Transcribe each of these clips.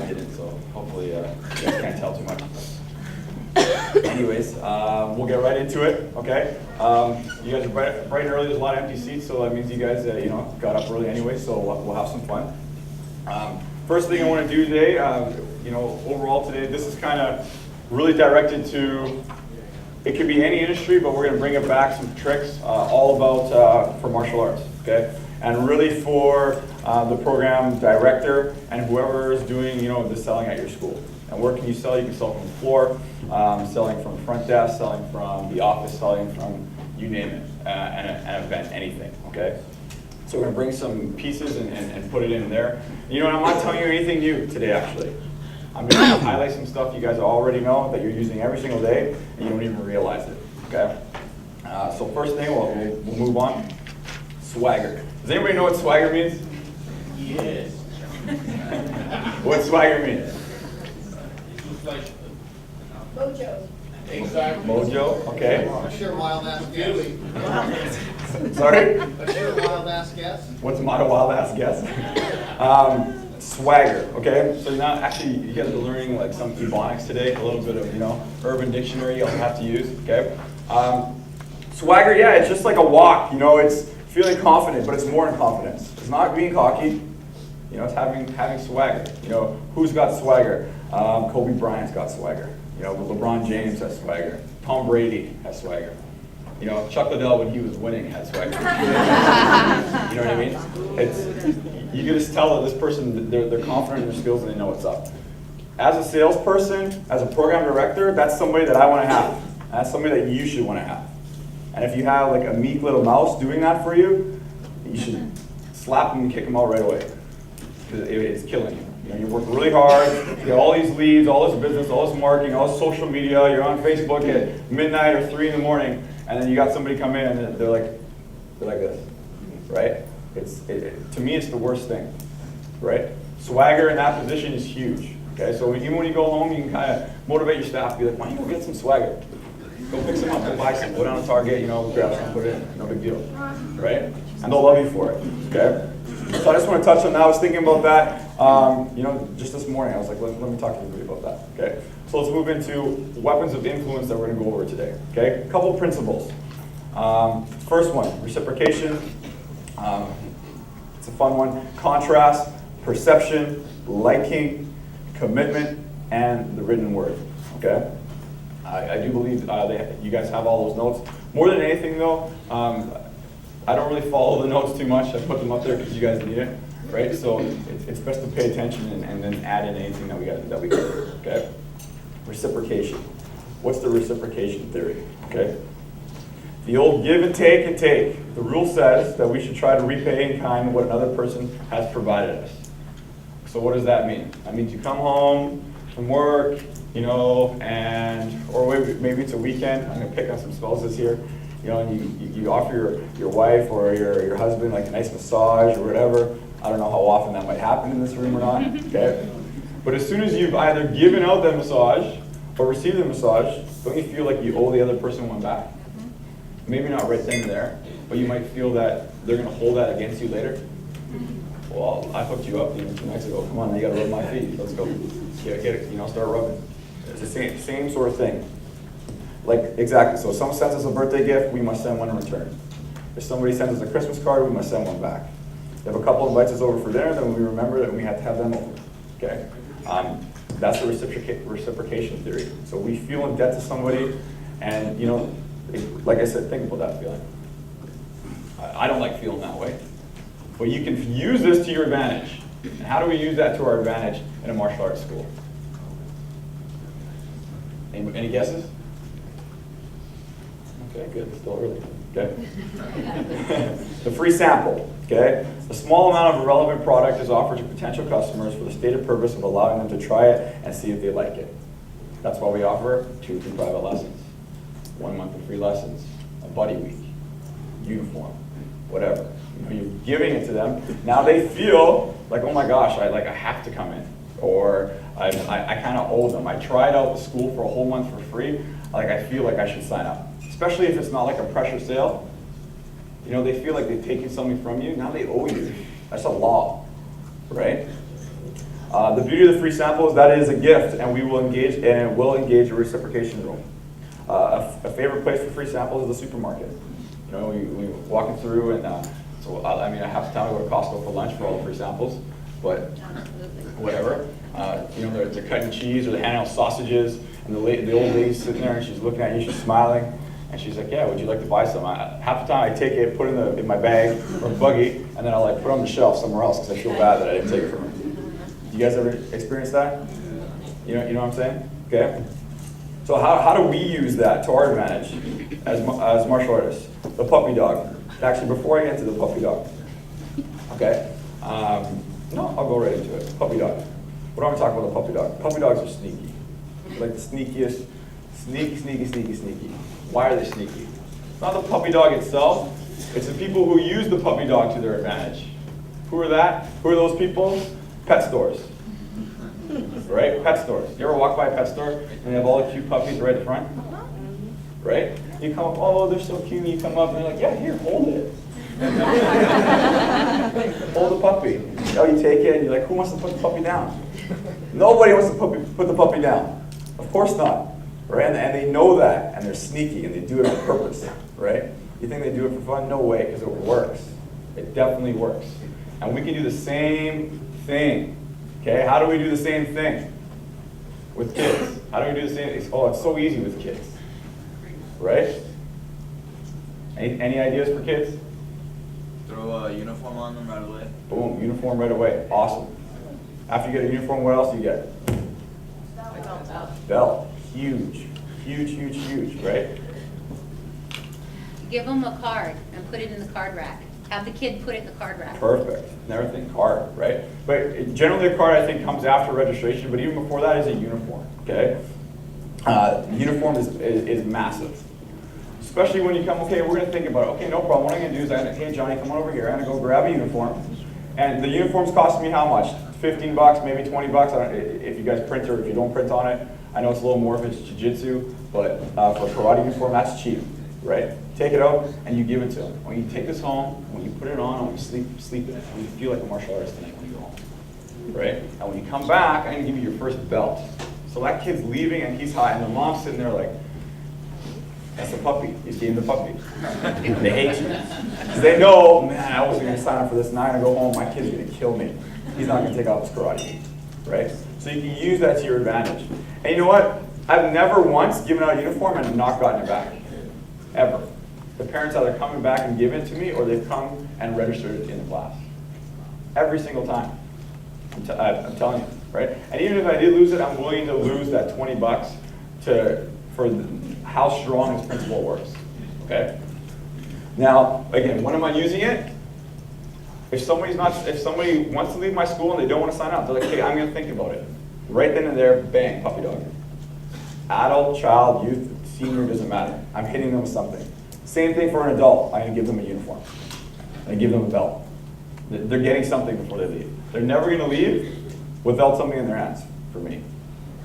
I didn't, so hopefully you guys can't tell too much. Anyways, we'll get right into it, okay? You guys are bright and early. There's a lot of empty seats, so that means you guys got up early anyway, so we'll have some fun. First thing I want to do today, overall today, this is kind of really directed to, it could be any industry, but we're going to bring it back some tricks all about for martial arts, okay? And really for the program director and whoever is doing, the selling at your school. And where can you sell? You can sell from the floor, selling from the front desk, selling from the office, selling from, you name it, an event, anything, okay? So we're going to bring some pieces and put it in there. And I'm not telling you anything new today, actually. I'm going to highlight some stuff you guys already know that you're using every single day, and you don't even realize it, okay? So first thing, we'll move on. Swagger. Does anybody know what swagger means? Yes. What swagger means? Mojo. Exactly. Mojo, okay. A sure wild ass guess. Sorry? A sure wild ass guess. What's my wild ass guess? Swagger, okay? So now, actually, you guys are learning like some ebonics today, a little bit of, Urban Dictionary you'll have to use, okay? Swagger, yeah, it's just like a walk, it's feeling confident, but it's more than confidence. It's not being cocky, it's having swagger. Who's got swagger? Kobe Bryant's got swagger. LeBron James has swagger. Tom Brady has swagger. Chuck Liddell, when he was winning, had swagger. You know what I mean? You can just tell that this person, they're confident in their skills and they know what's up. As a salesperson, as a program director, that's somebody that I want to have. That's somebody that you should want to have. And if you have like a meek little mouse doing that for you, you should slap him and kick him out right away. Because it's killing you. You work really hard, you get all these leads, all this business, all this marketing, all this social media, you're on Facebook at midnight or 3 in the morning, and then you got somebody come in and they're like this, right? To me, it's the worst thing, right? Swagger in that position is huge, okay? So even when you go home, you can kind of motivate your staff, be like, why don't you go get some swagger? Go pick some up, go buy some, go down to Target, grab some, put it in, no big deal, right? And they'll love you for it, okay? So I just want to touch on that. I was thinking about that, just this morning. I was like, let me talk to everybody about that, okay? So let's move into weapons of influence that we're going to go over today, okay? A couple of principles. First one, reciprocation. It's a fun one. Contrast, perception, liking, commitment, and the written word, okay? I do believe you guys have all those notes. More than anything, though, I don't really follow the notes too much. I put them up there because you guys need it, right? So it's best to pay attention and then add in anything that we can, okay? Reciprocation. What's the reciprocation theory, okay? The old give and take. The rule says that we should try to repay in kind what another person has provided us. So what does that mean? That means you come home from work, or maybe it's a weekend. I'm going to pick on some spouses here. And you offer your wife or your husband like a nice massage or whatever. I don't know how often that might happen in this room or not, okay? But as soon as you've either given out that massage or received the massage, don't you feel like you owe the other person one back? Maybe not right then and there, but you might feel that they're going to hold that against you later. Well, I hooked you up 2 nights ago. Come on, you got to rub my feet. Let's go. Get it, start rubbing. It's the same sort of thing. Like, exactly, so if someone sends us a birthday gift, we must send one in return. If somebody sends us a Christmas card, we must send one back. If a couple invites us over for dinner, then we remember that we have to have them over, okay? That's the reciprocation theory. So we feel in debt to somebody, and like I said, think about that feeling. I don't like feeling that way. But you can use this to your advantage. And how do we use that to our advantage in a martial arts school? Any guesses? Okay, good, still early, okay? The free sample, okay? A small amount of a relevant product is offered to potential customers for the stated purpose of allowing them to try it and see if they like it. That's why we offer 2 free private lessons, 1 month of free lessons, a buddy week, uniform, whatever. You're giving it to them. Now they feel like, oh my gosh, I have to come in. Or I kind of owe them. I tried out the school for a whole month for free. I feel like I should sign up. Especially if it's not like a pressure sale. They feel like they've taken something from you. Now they owe you. That's a law, right? The beauty of the free sample is that it is a gift, and we will engage a reciprocation rule. A favorite place for free samples is the supermarket. You know, we walking through, and so I mean, I have to go to Costco for lunch for all the free samples, but whatever. You know, they're cutting cheese or they're handing out sausages, and the old lady's sitting there and she's looking at you, she's smiling, and she's like, "Yeah, would you like to buy some?" Half the time I take it, put it in my bag or buggy, and then I'll like put it on the shelf somewhere else because I feel bad that I didn't take it from her. You guys ever experience that? You know what I'm saying? Okay. So how do we use that to our advantage as martial artists? The puppy dog. Actually, before I get into the puppy dog, okay? No, I'll go right into it. Puppy dog. What am I talking about? The puppy dog. Puppy dogs are sneaky. Like the sneakiest, sneaky. Why are they sneaky? It's not the puppy dog itself. It's the people who use the puppy dog to their advantage. Who are that? Who are those people? Pet stores. Right? Pet stores. You ever walk by a pet store and they have all the cute puppies right in front? Right? You come up, oh, they're so cute. You come up and they're like, yeah, here, hold it. Hold the puppy. Oh, you take it and you're like, who wants to put the puppy down? Nobody wants to put the puppy down. Of course not. Right? And they know that, and they're sneaky, and they do it on purpose. Right? You think they do it for fun? No way, because it works. It definitely works. And we can do the same thing. Okay? How do we do the same thing with kids? How do we do the same thing? Oh, it's so easy with kids. Right? Any ideas for kids? Throw a uniform on them right away. Boom, uniform right away. Awesome. After you get a uniform, what else do you get? Belt. Huge, right? Give them a card and put it in the card rack. Have the kid put it in the card rack. Perfect. Never think card, right? But generally a card, I think, comes after registration, but even before that is a uniform, okay? Uniform is massive. Especially when you come, okay, we're gonna think about it. Okay, no problem. What I'm gonna do is hey, Johnny, come on over here. I'm gonna go grab a uniform. And the uniform's costing me how much? 15 bucks, maybe 20 bucks. I don't, if you guys print or if you don't print on it. I know it's a little more if it's jiu-jitsu, but for a karate uniform, that's cheap, right? Take it out and you give it to them. When you take this home, when you put it on, when you sleep in it, when you feel like a martial artist tonight when you go home, right? And when you come back, I'm gonna give you your first belt. So that kid's leaving and he's high, and the mom's sitting there like, that's the puppy. He's getting the puppy. They hate you. Because they know, man, I wasn't gonna sign up for this, now I'm gonna go home, my kid's gonna kill me. He's not gonna take off his karate, right? So you can use that to your advantage. And you know what? I've never once given out a uniform and not gotten it back. Ever. The parents either come back and give it to me, or they've come and registered it in the class. Every single time. I'm telling you, right? And even if I did lose it, I'm willing to lose that 20 bucks for how strong this principle works. Okay? Now, again, when am I using it? If somebody wants to leave my school and they don't want to sign up, they're like, hey, I'm going to think about it. Right then and there, bang, puppy dog. Adult, child, youth, senior, doesn't matter. I'm hitting them with something. Same thing for an adult. I'm going to give them a uniform. I'm going to give them a belt. They're getting something before they leave. They're never going to leave without something in their hands for me.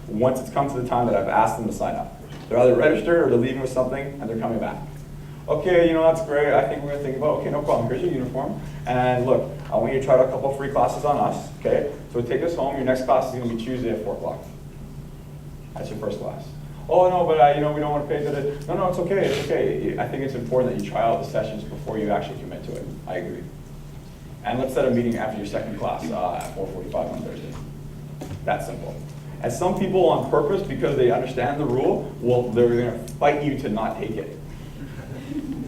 Once it's come to the time that I've asked them to sign up. They're either registered or they're leaving with something and they're coming back. Okay, you know, that's great. I think we're going to think about, okay, no problem. Here's your uniform. And look, I want you to try out a couple of free classes on us, okay? So take this home. Your next class is going to be Tuesday at 4 o'clock. That's your first class. Oh, no, but we don't want to pay for it. No, it's okay. It's okay. I think it's important that you try out the sessions before you actually commit to it. I agree. And let's set a meeting after your second class at 4:45 on Thursday. That's simple. And some people on purpose, because they understand the rule, they're going to fight you to not take it.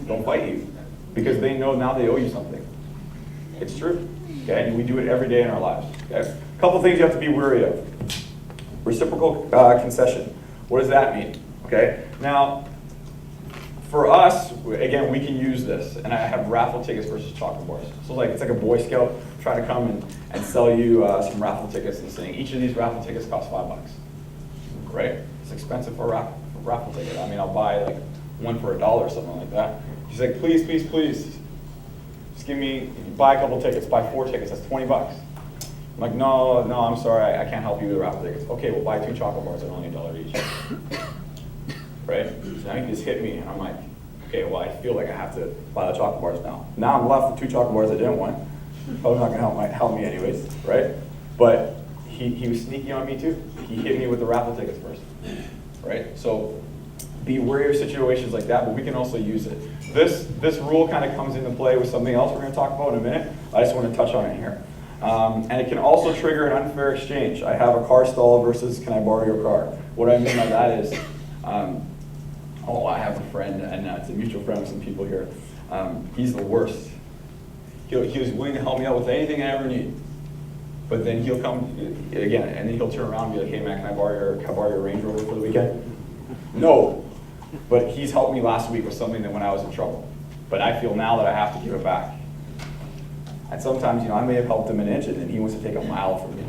Don't fight you. Because they know now they owe you something. It's true. Okay? And we do it every day in our lives. Okay? A couple things you have to be wary of. Reciprocal concession. What does that mean? Okay? Now, for us, again, we can use this. And I have raffle tickets versus chocolate bars. So it's like a Boy Scout trying to come and sell you some raffle tickets and saying each of these raffle tickets costs $5. Right? It's expensive for a raffle ticket. I mean, I'll buy like one for $1 or something like that. She's like, please, please, please, just buy a couple tickets, buy 4 tickets, that's $20. I'm like, no, I'm sorry, I can't help you with the raffle tickets. Okay, well, buy 2 chocolate bars at only $1 each. Right? So now you just hit me, and I'm like, okay, well, I feel like I have to buy the chocolate bars now. Now I'm left with 2 chocolate bars I didn't want. Probably not gonna help me anyways, right? But he was sneaky on me too. He hit me with the raffle tickets first, right? So be wary of situations like that, but we can also use it. This rule kind of comes into play with something else we're going to talk about in a minute. I just want to touch on it here. And it can also trigger an unfair exchange. I have a car stall versus can I borrow your car? What I mean by that is, I have a friend, and it's a mutual friend with some people here. He's the worst. He was willing to help me out with anything I ever need. But then he'll come again, and then he'll turn around and be like, hey man, can I borrow your Range Rover for the weekend? No. But he's helped me last week with something that when I was in trouble. But I feel now that I have to give it back. And sometimes, I may have helped him an inch and then he wants to take a mile from me.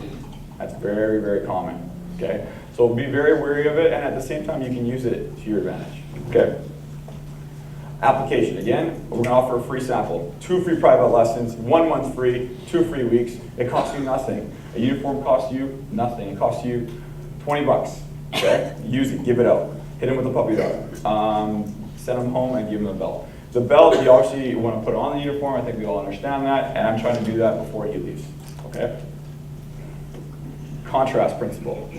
That's very, very common, okay? So be very wary of it, and at the same time, you can use it to your advantage, okay? Application, again, we're gonna offer a free sample. 2 free private lessons, 1 month free, 2 free weeks. It costs you nothing. A uniform costs you nothing. It costs you 20 bucks, okay? Use it, give it out. Hit him with a puppy dog. Send him home and give him a belt. The belt, you obviously want to put on the uniform. I think we all understand that, and I'm trying to do that before he leaves, okay? Contrast principle.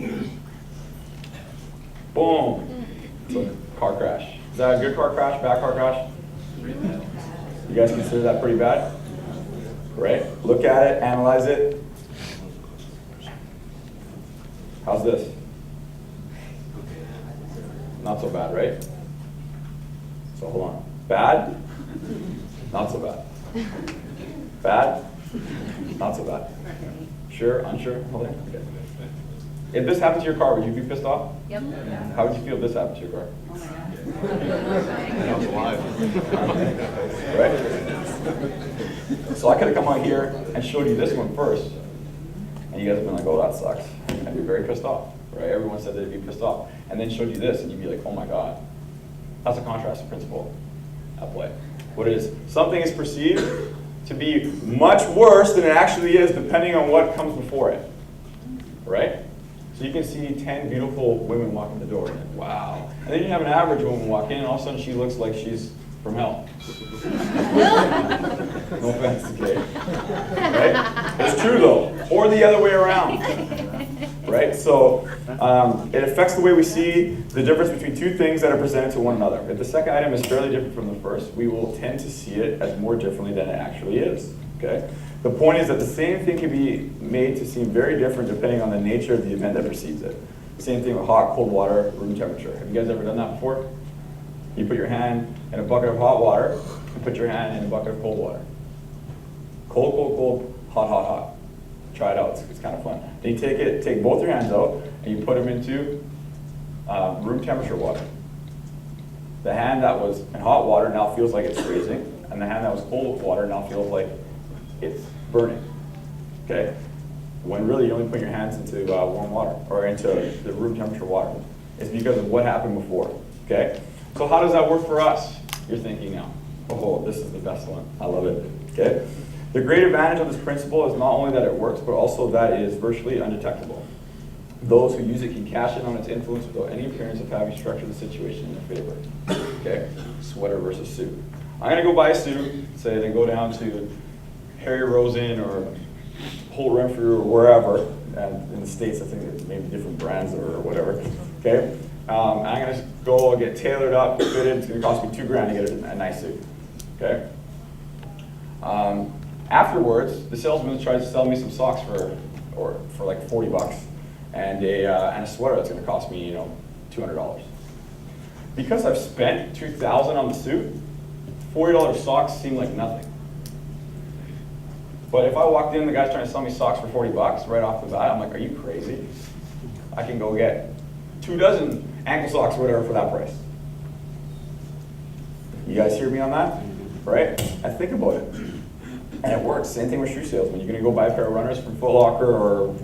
Boom. So, car crash. Is that a good car crash, bad car crash? You guys consider that pretty bad? Right? Look at it, analyze it. How's this? Not so bad, right? So hold on. Bad? Not so bad. Bad? Not so bad. Sure? Unsure? Hold on. Okay. If this happened to your car, would you be pissed off? Yep. How would you feel if this happened to your car? Right? So I could have come out here and showed you this one first, and you guys have been like, oh, that sucks. I'd be very pissed off, right? Everyone said they'd be pissed off. And then showed you this, and you'd be like, oh my God. That's a contrast principle at play. What it is, something is perceived to be much worse than it actually is, depending on what comes before it, right? So you can see 10 beautiful women walk in the door, and wow. And then you have an average woman walk in, and all of a sudden she looks like she's from hell. No offense, okay? Right? It's true though, or the other way around, right? So it affects the way we see the difference between two things that are presented to one another. If the second item is fairly different from the first, we will tend to see it as more differently than it actually is, okay? The point is that the same thing can be made to seem very different depending on the nature of the event that precedes it. Same thing with hot, cold water, room temperature. Have you guys ever done that before? You put your hand in a bucket of hot water and put your hand in a bucket of cold water. Cold, cold, cold, hot, hot, hot. Try it out, it's kind of fun. Then you take both your hands out and you put them into room temperature water. The hand that was in hot water now feels like it's freezing, and the hand that was cold water now feels like it's burning, okay? When really you only put your hands into warm water, or into the room temperature water. It's because of what happened before, okay? So how does that work for us? You're thinking now, oh, this is the best one. I love it, okay? The great advantage of this principle is not only that it works, but also that it is virtually undetectable. Those who use it can cash in on its influence without any appearance of having structured the situation in their favor, okay? Sweater versus suit. I'm gonna go buy a suit, say then go down to Harry Rosen or Holt Renfrew or wherever, and in the States I think there's maybe different brands or whatever, okay? I'm gonna go get tailored up, fitted, it's gonna cost me $2,000 to get a nice suit, okay? Afterwards, the salesman tries to sell me some socks for like 40 bucks and a sweater that's gonna cost me, $200. Because I've spent $2,000 on the suit, $40 socks seem like nothing. But if I walked in, the guy's trying to sell me socks for 40 bucks right off the bat, I'm like, are you crazy? I can go get 2 dozen ankle socks or whatever for that price. You guys hear me on that? Right? And think about it. And it works. Same thing with shoe salesmen. You're gonna go buy a pair of runners from Foot Locker or,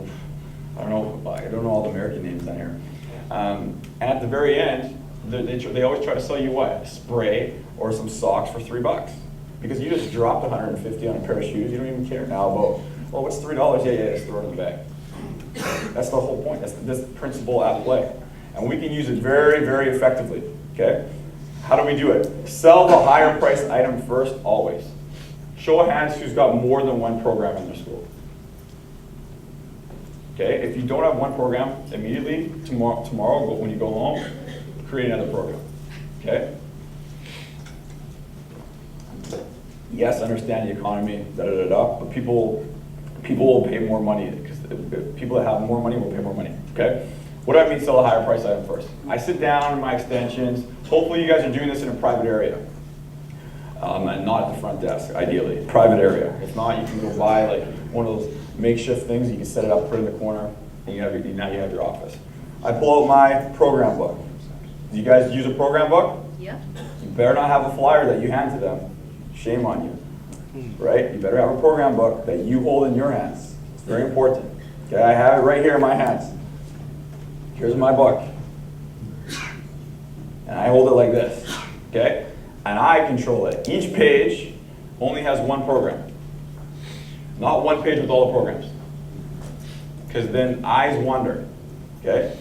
I don't know all the American names down here. And at the very end, they always try to sell you what? A spray or some socks for $3. Because you just dropped $150 on a pair of shoes, you don't even care now about, well, what's $3? Yeah, just throw it in the bag. That's the whole point. That's this principle at play. And we can use it very, very effectively, okay? How do we do it? Sell the higher priced item first, always. Show of hands who's got more than one program in their school. Okay, if you don't have one program, immediately tomorrow when you go home, create another program. Okay? Yes, I understand the economy, but people will pay more money because people that have more money will pay more money. Okay? What do I mean sell a higher price item first? I sit down in my extensions. Hopefully you guys are doing this in a private area. And not at the front desk, ideally. Private area. If not, you can go buy like one of those makeshift things. You can set it up, put it in the corner, and now you have your office. I pull out my program book. Do you guys use a program book? Yep. You better not have a flyer that you hand to them. Shame on you. Right? You better have a program book that you hold in your hands. It's very important. Okay, I have it right here in my hands. Here's my book. And I hold it like this. Okay? And I control it. Each page only has one program. Not one page with all the programs. Because then eyes wander. Okay?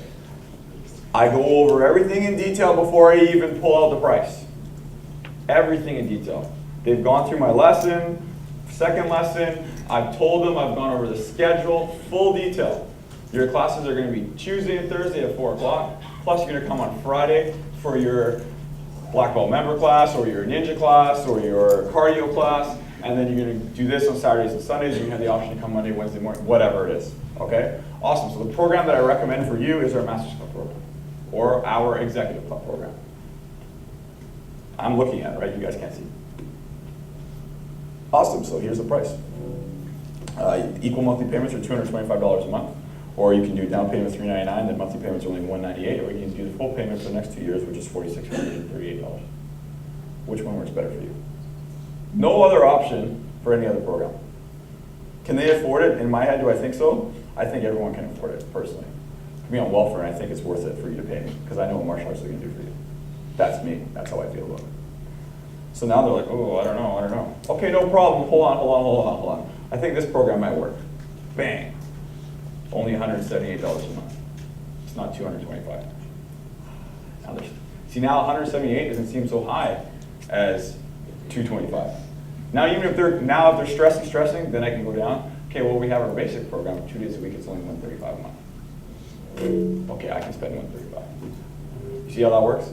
I go over everything in detail before I even pull out the price. Everything in detail. They've gone through my lesson, second lesson. I've told them I've gone over the schedule, full detail. Your classes are going to be Tuesday and Thursday at 4 o'clock. Plus you're going to come on Friday for your black belt member class or your ninja class or your cardio class. And then you're going to do this on Saturdays and Sundays. You can have the option to come Monday, Wednesday morning, whatever it is. Okay? Awesome. So the program that I recommend for you is our Master's Club program or our Executive Club program. I'm looking at it, right? You guys can't see. Awesome. So here's the price. Equal monthly payments are $225 a month. Or you can do down payment $399, then monthly payments are only $198, or you can do the full payment for the next 2 years, which is $4,638. Which one works better for you? No other option for any other program. Can they afford it? In my head, do I think so? I think everyone can afford it, personally. For me on welfare, and I think it's worth it for you to pay me, because I know what martial arts are going to do for you. That's me. That's how I feel about it. So now they're like, oh, I don't know. Okay, no problem. Hold on. I think this program might work. Bang. Only $178 a month. It's not $225. Now 178 doesn't seem so high as $225. Now even if they're stressing, then I can go down. Okay, well we have our basic program 2 days a week. It's only $135 a month. Okay, I can spend $135. You see how that works?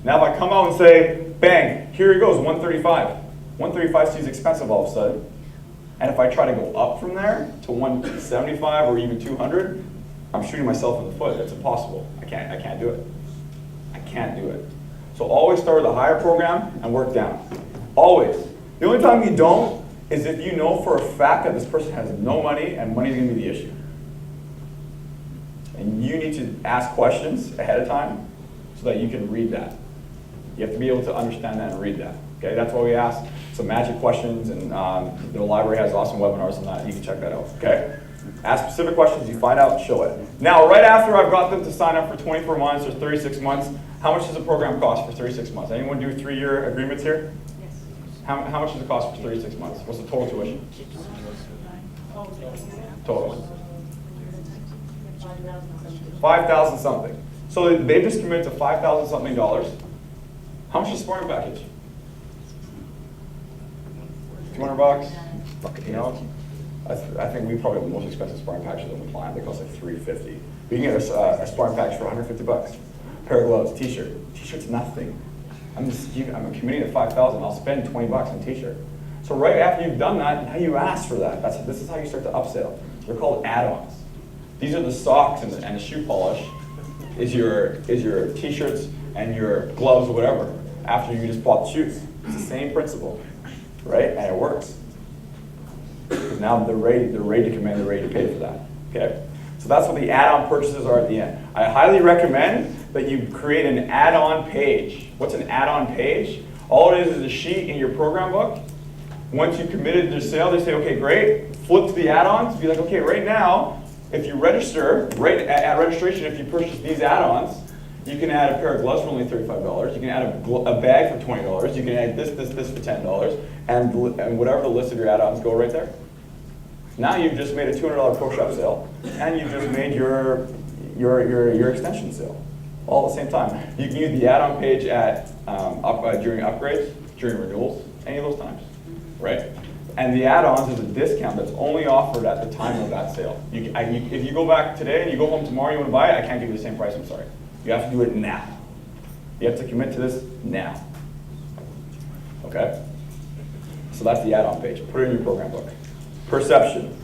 Now if I come out and say, bang, here it goes, $135. $135 seems expensive all of a sudden. And if I try to go up from there to 175 or even 200, I'm shooting myself in the foot. That's impossible. I can't do it. I can't do it. So always start with a higher program and work down. Always. The only time you don't is if you know for a fact that this person has no money and money is going to be the issue. And you need to ask questions ahead of time so that you can read that. You have to be able to understand that and read that. Okay, that's why we ask some magic questions, and the library has awesome webinars on that. You can check that out. Okay, ask specific questions. You find out, show it. Now, right after I've got them to sign up for 24 months or 36 months, how much does a program cost for 36 months? Anyone do 3-year agreements here? Yes. How much does it cost for 36 months? What's the total tuition? Total. 5,000 something. So they've just committed to $5,000 something. How much is the sparring package? $200? You know, I think we probably have the most expensive sparring packages on the planet. They cost like $350. We can get a sparring package for $150. Pair of gloves, T-shirt. T-shirt's nothing. I'm committing to $5,000. I'll spend $20 on T-shirt. So right after you've done that, now you ask for that. This is how you start to upsell. They're called add-ons. These are the socks and the shoe polish. Is your T-shirts and your gloves or whatever after you just bought the shoes. It's the same principle. Right? And it works. Because now they're ready to come in, they're ready to pay for that. Okay? So that's what the add-on purchases are at the end. I highly recommend that you create an add-on page. What's an add-on page? All it is a sheet in your program book. Once you committed to sale, they say, okay, great. Flip to the add-ons. Be like, okay, right now, if you register, right at registration, if you purchase these add-ons, you can add a pair of gloves for only $35. You can add a bag for $20. You can add this for $10. And whatever the list of your add-ons go right there. Now you've just made a $200 pro shop sale, and you've just made your extension sale all at the same time. You can use the add-on page at during upgrades, during renewals, any of those times, right? And the add-ons is a discount that's only offered at the time of that sale. If you go back today and you go home tomorrow and you want to buy it, I can't give you the same price, I'm sorry. You have to do it now. You have to commit to this now. Okay? So that's the add-on page. Put it in your program book. Perception.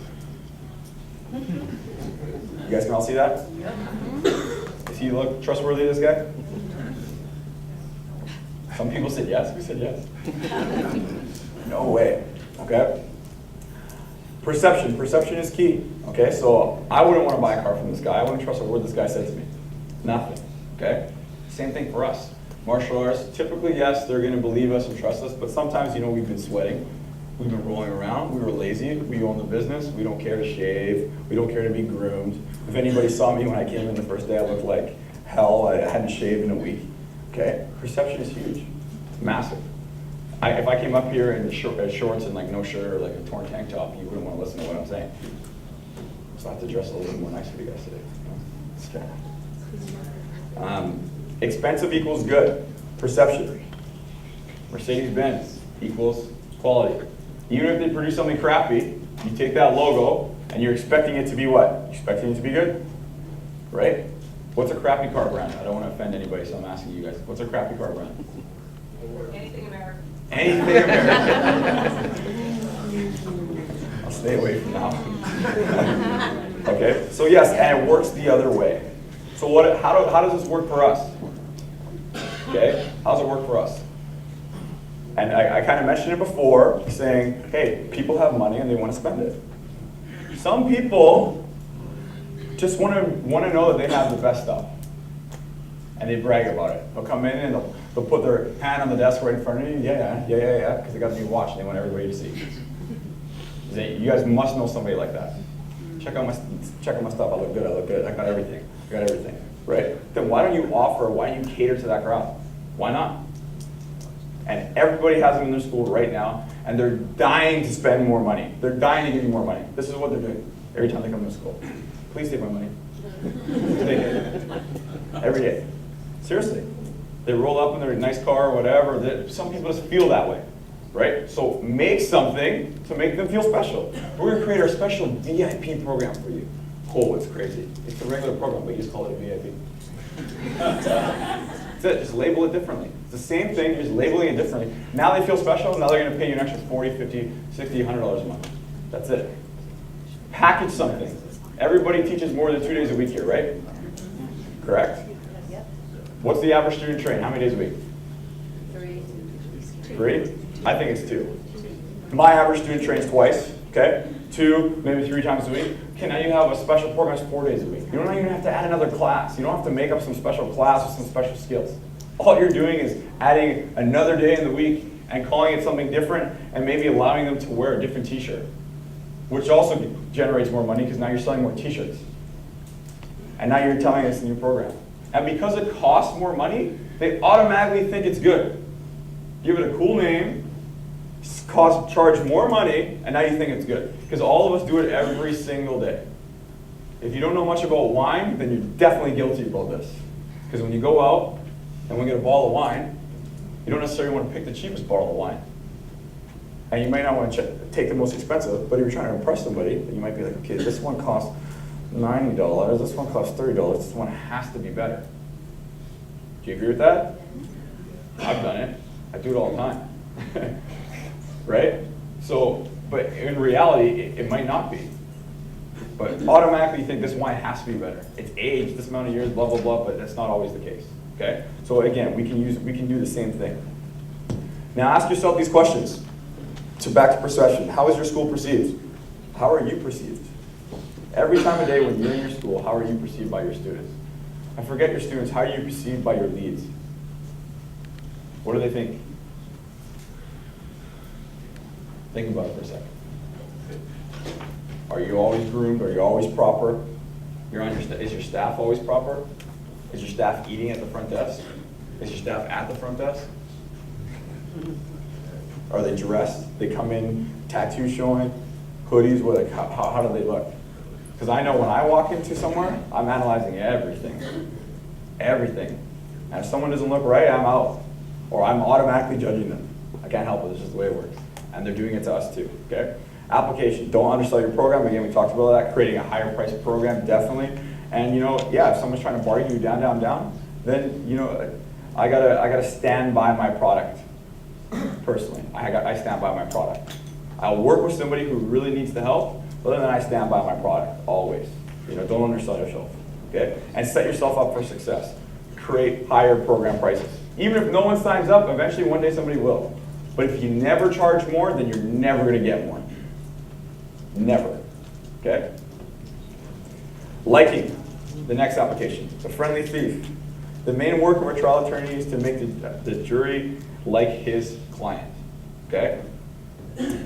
You guys can all see that? Does he look trustworthy, this guy? Some people said yes. Who said yes? No way. Okay? Perception. Perception is key. Okay? So I wouldn't want to buy a car from this guy. I wouldn't trust a word this guy said to me. Nothing. Okay? Same thing for us. Martial arts, typically, yes, they're going to believe us and trust us, but sometimes, we've been sweating. We've been rolling around. We were lazy. We own the business. We don't care to shave. We don't care to be groomed. If anybody saw me when I came in the first day, I looked like hell. I hadn't shaved in a week. Okay? Perception is huge. It's massive. If I came up here in shorts and no shirt or like a torn tank top, you wouldn't want to listen to what I'm saying. So I have to dress a little more nice for you guys today. It's okay. Expensive equals good. Perception. Mercedes-Benz equals quality. Even if they produce something crappy, you take that logo and you're expecting it to be what? You're expecting it to be good, right? What's a crappy car brand? I don't want to offend anybody, so I'm asking you guys. What's a crappy car brand? Anything American. Anything American. I'll stay away from that one. Okay, so yes, and it works the other way. So how does this work for us? Okay, how does it work for us? And I kind of mentioned it before, saying, hey, people have money and they want to spend it. Some people just want to know that they have the best stuff. And they brag about it. They'll come in and they'll put their hand on the desk right in front of you. Yeah, because they got a new watch and they want everybody to see. You guys must know somebody like that. Check out my stuff. I look good. I got everything. Right? Then why don't you cater to that crowd? Why not? And everybody has them in their school right now, and they're dying to spend more money. They're dying to give you more money. This is what they're doing every time they come to school. Please take my money. Every day. Seriously. They roll up in their nice car or whatever. Some people just feel that way, right? So make something to make them feel special. We're going to create our special VIP program for you. Oh, it's crazy. It's a regular program, but you just call it a VIP. That's it. Just label it differently. It's the same thing, you're just labeling it differently. Now they feel special, now they're going to pay you an extra $40, $50, $60, $100 a month. That's it. Package something. Everybody teaches more than 2 days a week here, right? Correct? What's the average student train? How many days a week? 3? I think it's 2. My average student trains twice, okay? 2, maybe 3 times a week. Okay, now you have a special program that's 4 days a week. You don't even have to add another class. You don't have to make up some special class with some special skills. All you're doing is adding another day in the week and calling it something different and maybe allowing them to wear a different t-shirt, which also generates more money because now you're selling more t-shirts. And now you're telling us in your program. And because it costs more money, they automatically think it's good. Give it a cool name, charge more money, and now you think it's good. Because all of us do it every single day. If you don't know much about wine, then you're definitely guilty about this. Because when you go out and we get a bottle of wine, you don't necessarily want to pick the cheapest bottle of wine. And you might not want to take the most expensive, but if you're trying to impress somebody, then you might be like, okay, this one costs $90, this one costs $30, this one has to be better. Do you agree with that? I've done it. I do it all the time. Right? So, but in reality, it might not be. But automatically you think this wine has to be better. It's aged this amount of years, blah, blah, blah, but that's not always the case. Okay? So again, we can do the same thing. Now ask yourself these questions. So back to perception. How is your school perceived? How are you perceived? Every time of day when you're in your school, how are you perceived by your students? And forget your students, how are you perceived by your leads? What do they think? Think about it for a second. Are you always groomed? Are you always proper? Is your staff always proper? Is your staff eating at the front desk? Is your staff at the front desk? Are they dressed? They come in, tattoos showing, hoodies, how do they look? Because I know when I walk into somewhere, I'm analyzing everything. Everything. And if someone doesn't look right, I'm out. Or I'm automatically judging them. I can't help it, it's just the way it works. and they're doing it to us too, okay? Application, don't undersell your program. Again, we talked about that, creating a higher price program, definitely. And yeah, if someone's trying to bargain you down, then I gotta stand by my product. Personally, I stand by my product. I'll work with somebody who really needs the help, but then I stand by my product, always. Don't undersell yourself, okay? And set yourself up for success. Create higher program prices. Even if no one signs up, eventually one day somebody will. But if you never charge more, then you're never gonna get more. Never, okay? Liking, the next application, the friendly thief. The main work of a trial attorney is to make the jury like his client, okay?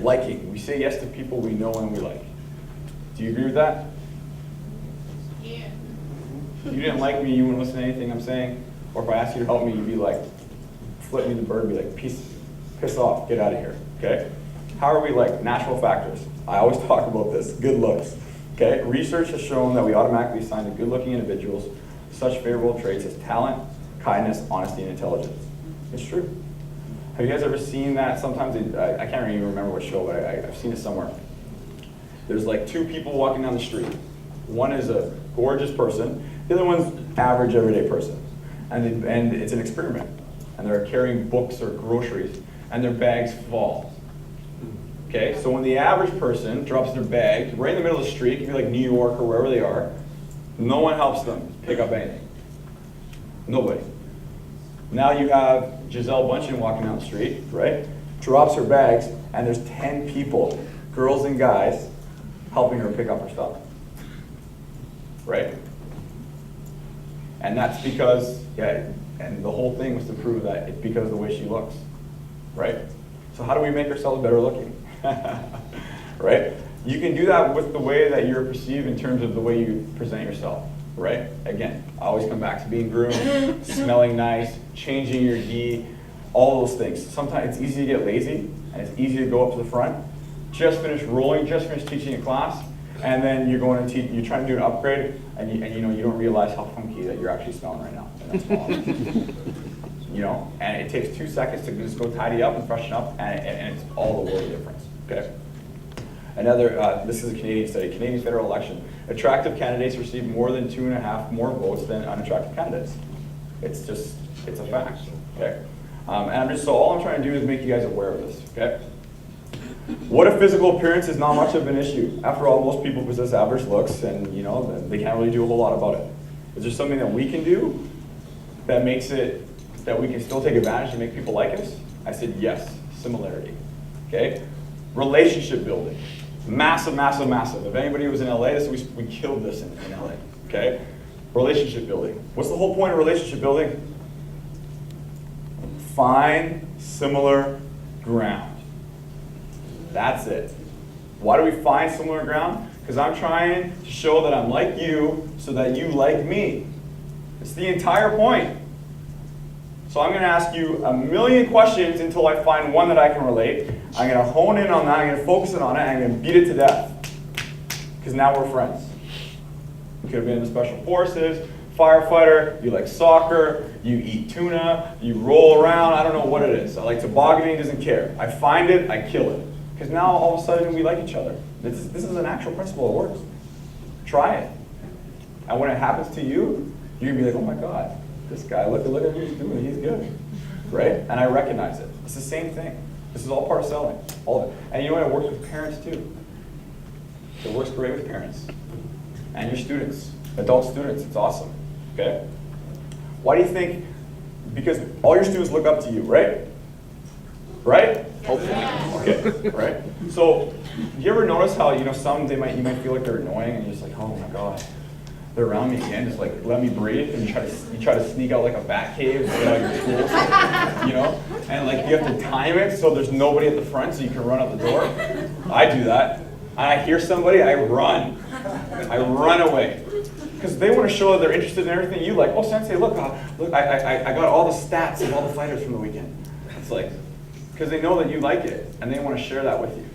Liking, we say yes to people we know and we like. Do you agree with that? Yeah. If you didn't like me, you wouldn't listen to anything I'm saying? Or if I asked you to help me, you'd be like, flip me the bird and be like, piss off, get out of here, okay? How are we like? Natural factors. I always talk about this, good looks, okay? Research has shown that we automatically assign to good-looking individuals such favorable traits as talent, kindness, honesty, and intelligence. It's true. Have you guys ever seen that? Sometimes, I can't even remember what show, but I've seen it somewhere. There's like two people walking down the street. One is a gorgeous person, the other one's average, everyday person. And it's an experiment. And they're carrying books or groceries, and their bags fall. Okay, so when the average person drops their bag right in the middle of the street, it could be like New York or wherever they are, no one helps them pick up anything. Nobody. Now you have Giselle Bundchen walking down the street, right? Drops her bags, and there's 10 people, girls and guys, helping her pick up her stuff. Right? And that's because, and the whole thing was to prove that it's because of the way she looks. Right? So how do we make ourselves better looking? Right? You can do that with the way that you're perceived in terms of the way you present yourself, right? Again, I always come back to being groomed, smelling nice, changing your gi, all those things. Sometimes it's easy to get lazy, and it's easy to go up to the front, just finish rolling, just finish teaching a class, and then you're going to teach, you're trying to do an upgrade, and you don't realize how funky that you're actually smelling right now. And that's all. And it takes 2 seconds to just go tidy up and freshen up, and it's all the world difference, okay? Another, this is a Canadian study, Canadian federal election. Attractive candidates receive more than 2.5 more votes than unattractive candidates. It's a fact, okay? And so all I'm trying to do is make you guys aware of this, okay? What if physical appearance is not much of an issue? After all, most people possess average looks, and they can't really do a whole lot about it. Is there something that we can do that makes it, that we can still take advantage and make people like us? I said yes, similarity, okay? Relationship building. Massive, massive, massive. If anybody was in LA, we killed this in LA, okay? Relationship building. What's the whole point of relationship building? Find similar ground. That's it. Why do we find similar ground? Because I'm trying to show that I'm like you so that you like me. It's the entire point. So I'm going to ask you a million questions until I find one that I can relate. I'm going to hone in on that, I'm going to focus in on it, and I'm going to beat it to death. Because now we're friends. You could have been in the special forces, firefighter, you like soccer, you eat tuna, you roll around, I don't know what it is. I like tobogganing, doesn't care. I find it, I kill it. Because now all of a sudden we like each other. This is an actual principle, it works. Try it. And when it happens to you, you're going to be like, oh my God. This guy, look at what he's doing, he's good, right? And I recognize it. It's the same thing. This is all part of selling, all of it. And you know what, it works with parents too. It works great with parents. And your students, adult students, it's awesome, okay? Why do you think? Because all your students look up to you, right? Right? Hopefully. Okay, right? So, do you ever notice how, some, you might feel like they're annoying and you're just like, oh my God. They're around me again, just like let me breathe, and you try to sneak out like a bat cave and get out your tools, and like you have to time it so there's nobody at the front so you can run out the door. I do that, and I hear somebody, I run away, because they want to show that they're interested in everything you like. Oh, Sensei, look, I got all the stats of all the fighters from the weekend. It's like, because they know that you like it, and they want to share that with you,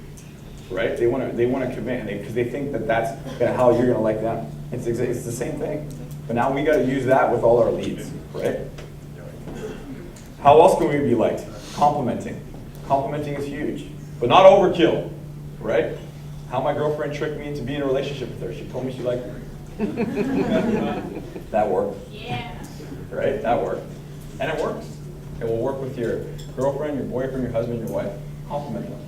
right? They want to commit, because they think that that's how you're going to like them. It's the same thing. But now we got to use that with all our leads, right? How else can we be liked? Complimenting. Complimenting is huge. but not overkill, right? How my girlfriend tricked me into being in a relationship with her. She told me she liked me. That worked, Yeah. right? That worked. And it works. It will work with your girlfriend, your boyfriend, your husband, your wife. Compliment them.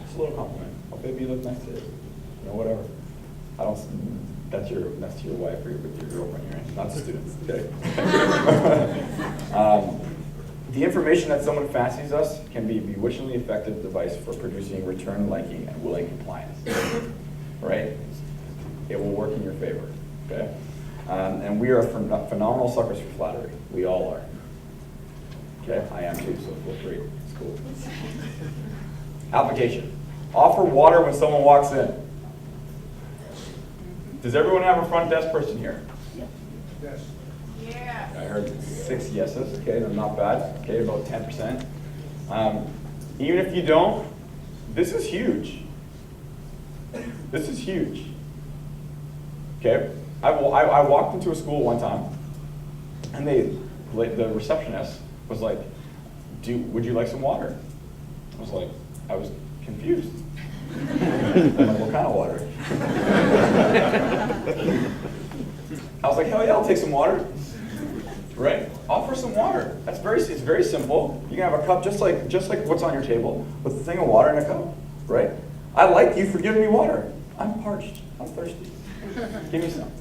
Just a little compliment. Oh, baby, you look nice today. You know, whatever. I don't. That's to your wife or with your girlfriend, right? Not to students. Okay. The information that someone fancies us can be a bewitchingly effective device for producing return liking and willing compliance. Right? It will work in your favor. Okay. And we are phenomenal suckers for flattery. We all are. Okay, I am too, so feel free. It's cool. Application. Offer water when someone walks in. Does everyone have a front desk person here? Yes. Yeah. I heard 6 yeses. Okay, that's not bad. Okay, about 10%. Even if you don't, this is huge. This is huge. Okay, I walked into a school one time, and the receptionist was like, would you like some water? I was confused. I'm like, what kind of water? I was like, hell yeah, I'll take some water. Right? Offer some water. It's very simple. You can have a cup just like what's on your table, with a thing of water in a cup. Right? I like you for giving me water. I'm parched. I'm thirsty. Give me some.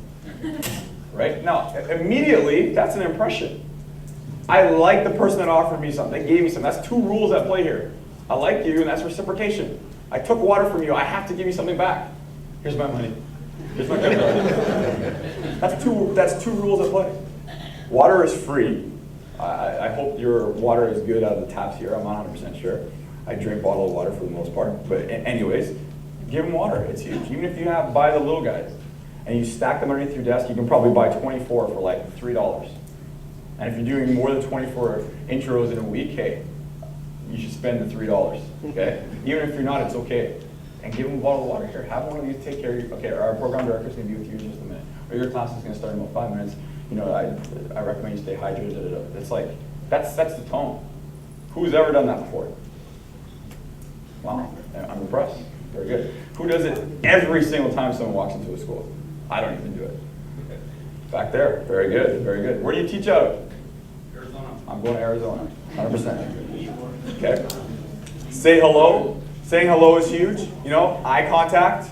Right? Now, immediately, that's an impression. I like the person that offered me something. They gave me something. That's 2 rules at play here. I like you, and that's reciprocation. I took water from you. I have to give you something back. Here's my money. Here's my credit card. That's two rules at play. Water is free. I hope your water is good out of the taps here. I'm not 100% sure. I drink bottled water for the most part. But anyways, give them water. It's huge. Even if you buy the little guys, and you stack them underneath your desk, you can probably buy 24 for like $3. And if you're doing more than 24 intros in a week, hey, you should spend the $3, okay? Even if you're not, it's okay. And give them a bottle of water here. Have one of these take care of you. Okay, our program director is going to be with you in just a minute. Or your class is going to start in about 5 minutes. You know, I recommend you stay hydrated. It's like, that sets the tone. Who's ever done that before? Wow, I'm impressed. Very good. Who does it every single time someone walks into a school? I don't even do it. Back there. Very good. Very good. Where do you teach out of? Arizona. I'm going to Arizona. 100%. Okay. Say hello. Saying hello is huge. You know, eye contact.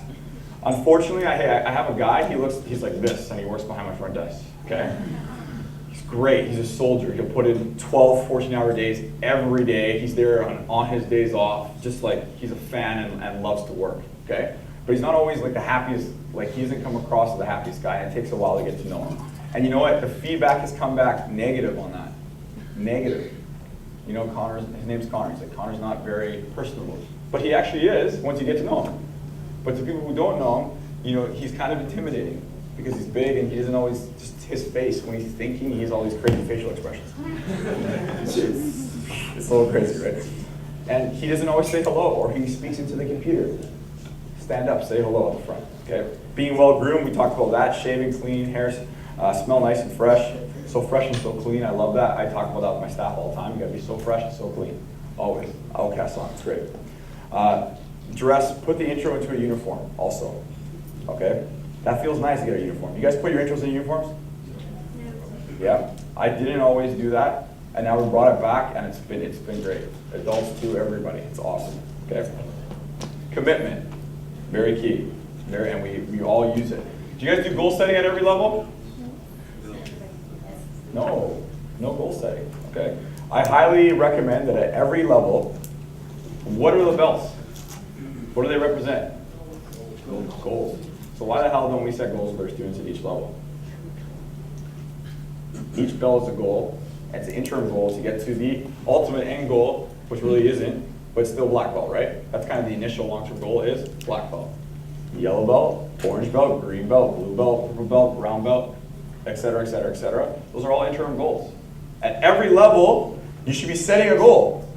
Unfortunately, I have a guy. He's like this, and he works behind my front desk. Okay. He's great. He's a soldier. He'll put in 12, 14-hour days every day. He's there on his days off, just like he's a fan and loves to work. Okay. But he's not always like the happiest. Like he doesn't come across as the happiest guy, and it takes a while to get to know him. And you know what? The feedback has come back negative on that. Negative. You know, his name's Connor. He's like, Connor's not very personable. But he actually is once you get to know him. But to people who don't know him, you know, he's kind of intimidating because he's big and he doesn't always, just his face, when he's thinking, he has all these crazy facial expressions. It's a little crazy, right? And he doesn't always say hello, or he speaks into the computer. Stand up, say hello at the front, okay? Being well-groomed, we talked about that. Shaving, clean, hair, smell nice and fresh. So fresh and so clean, I love that. I talk about that with my staff all the time. You gotta be so fresh and so clean, always. Outcast on, it's great. Dress, put the intro into a uniform also, okay? That feels nice to get a uniform. You guys put your intros in uniforms? Yeah, I didn't always do that, and now we brought it back, and it's been great. Adults too, everybody, it's awesome, okay? Commitment, very key, and we all use it. Do you guys do goal setting at every level? No goal setting, okay? I highly recommend that at every level, what are the belts? What do they represent? Goals. So why the hell don't we set goals for our students at each level? Each bell is a goal. It's an interim goal to get to the ultimate end goal, which really isn't, but it's still black belt, right? That's kind of the initial long-term goal is black belt. Yellow belt, orange belt, green belt, blue belt, purple belt, brown belt, et cetera, et cetera, et cetera. Those are all interim goals. At every level, you should be setting a goal.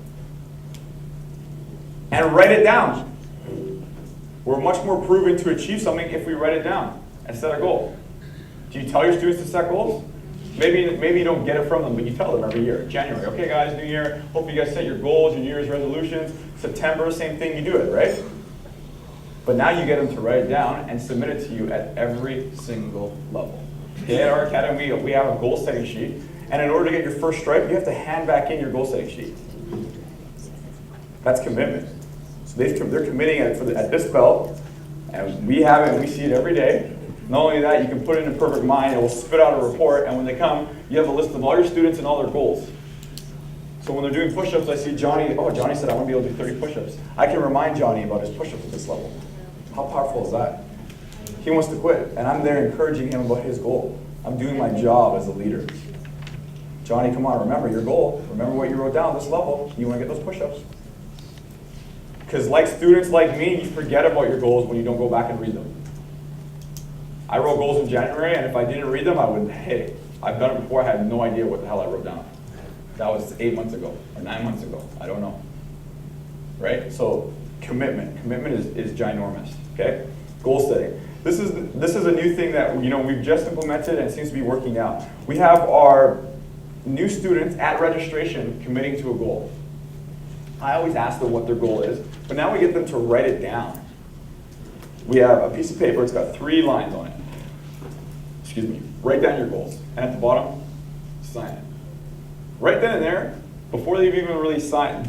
And write it down. We're much more proven to achieve something if we write it down and set a goal. Do you tell your students to set goals? Maybe you don't get it from them, but you tell them every year. January, okay guys, new year, hope you guys set your goals, your New Year's resolutions. September, same thing, you do it, right? But now you get them to write it down and submit it to you at every single level. Okay, at our academy, we have a goal setting sheet, and in order to get your first stripe, you have to hand back in your goal setting sheet. That's commitment. So they're committing at this belt, and we have it, and we see it every day. Not only that, you can put it in a perfect mind, it will spit out a report, and when they come, you have a list of all your students and all their goals. So when they're doing push-ups, I see Johnny, oh, Johnny said I want to be able to do 30 push-ups. I can remind Johnny about his push-ups at this level. How powerful is that? He wants to quit, and I'm there encouraging him about his goal. I'm doing my job as a leader. Johnny, come on, remember your goal. Remember what you wrote down at this level. You want to get those push-ups. Because like students like me, you forget about your goals when you don't go back and read them. I wrote goals in January, and if I didn't read them, I would, hey, I've done it before, I had no idea what the hell I wrote down. That was 8 months ago, or 9 months ago, I don't know. Right? So commitment is ginormous, okay? Goal setting. This is a new thing that we've just implemented and it seems to be working out. We have our new students at registration committing to a goal. I always ask them what their goal is, but now we get them to write it down. We have a piece of paper, it's got 3 lines on it. Excuse me. Write down your goals. And at the bottom, sign it. Right then and there, before they've even really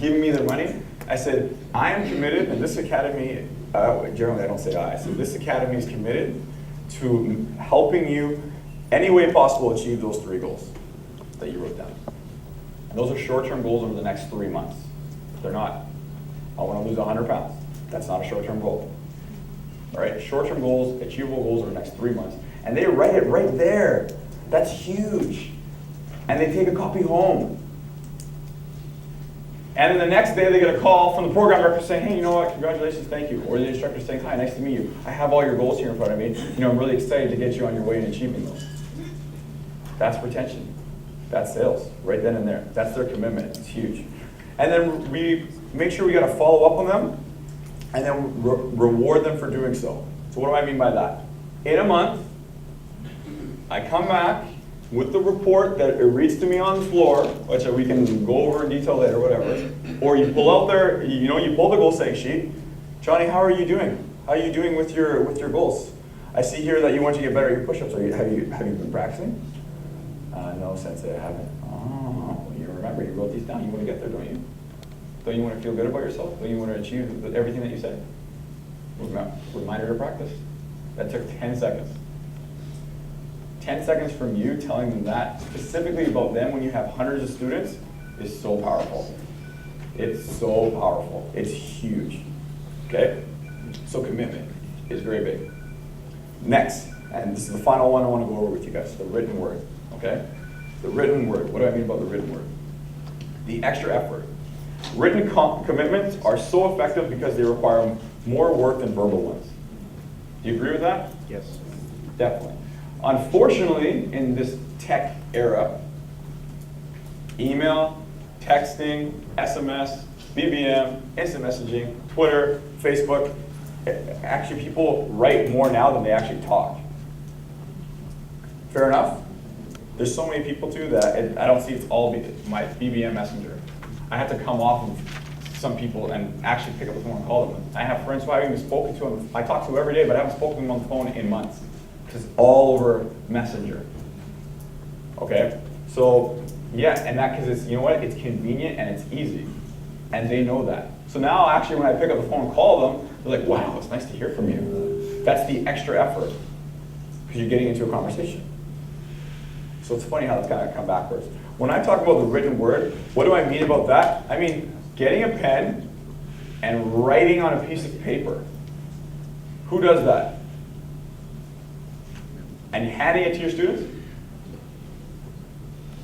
given me their money, I said, I am committed, and this academy, generally I don't say I said this academy is committed to helping you any way possible achieve those 3 goals that you wrote down. And those are short-term goals over the next 3 months. They're not, I want to lose 100 pounds. That's not a short-term goal. All right, short-term goals, achievable goals over the next 3 months. And they write it right there. That's huge. And they take a copy home. And then the next day they get a call from the program director saying, hey, you know what, congratulations, thank you. Or the instructor saying, hi, nice to meet you. I have all your goals here in front of me. I'm really excited to get you on your way in achieving those. That's retention. That's sales, right then and there. That's their commitment, it's huge. And then we make sure we got to follow up on them and then reward them for doing so. So what do I mean by that? In a month, I come back with the report that it reads to me on the floor, which we can go over in detail later, whatever. Or you pull out you pull the goal setting sheet. Johnny, how are you doing? How are you doing with your goals? I see here that you want to get better at your push-ups. Have you been practicing? No, Sensei, I haven't. Oh, you remember, you wrote these down. You want to get there, don't you? Don't you want to feel good about yourself? Don't you want to achieve everything that you said? Reminder to practice. That took 10 seconds. 10 seconds from you telling them that, specifically about them when you have hundreds of students, is so powerful. It's so powerful. It's huge. Okay? So commitment is very big. Next, and this is the final one I want to go over with you guys, the written word. Okay? The written word. What do I mean about the written word? The extra effort. Written commitments are so effective because they require more work than verbal ones. Do you agree with that? Yes. Definitely. Unfortunately, in this tech era, email, texting, SMS, BBM, instant messaging, Twitter, Facebook, actually people write more now than they actually talk. Fair enough? There's so many people too that I don't see it's all my BBM messenger. I have to come off of some people and actually pick up the phone and call them. I have friends who I haven't even spoken to them. I talk to them every day, but I haven't spoken to them on the phone in months. Because all over Messenger. Okay? So, yeah, and that because it's, you know what, it's convenient and it's easy. And they know that. So now actually when I pick up the phone and call them, they're like, wow, it's nice to hear from you. That's the extra effort. Because you're getting into a conversation. So it's funny how that's kind of come backwards. When I talk about the written word, what do I mean about that? I mean getting a pen and writing on a piece of paper. Who does that? And handing it to your students?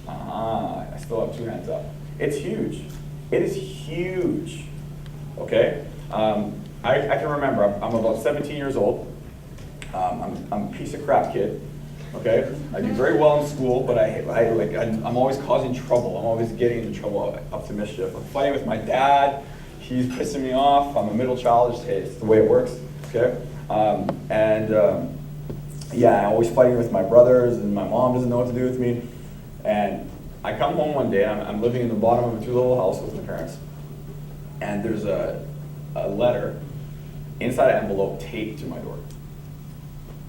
I still have 2 hands up. It's huge. It is huge. Okay? I can remember, I'm about 17 years old. I'm a piece of crap kid. Okay? I do very well in school, but I'm always causing trouble. I'm always getting into trouble, up to mischief. I'm fighting with my dad. He's pissing me off. I'm a middle child. It's the way it works. Okay? Yeah, I'm always fighting with my brothers, and my mom doesn't know what to do with me. And I come home one day, I'm living in the bottom of a 2-level house with my parents, and there's a letter inside an envelope taped to my door.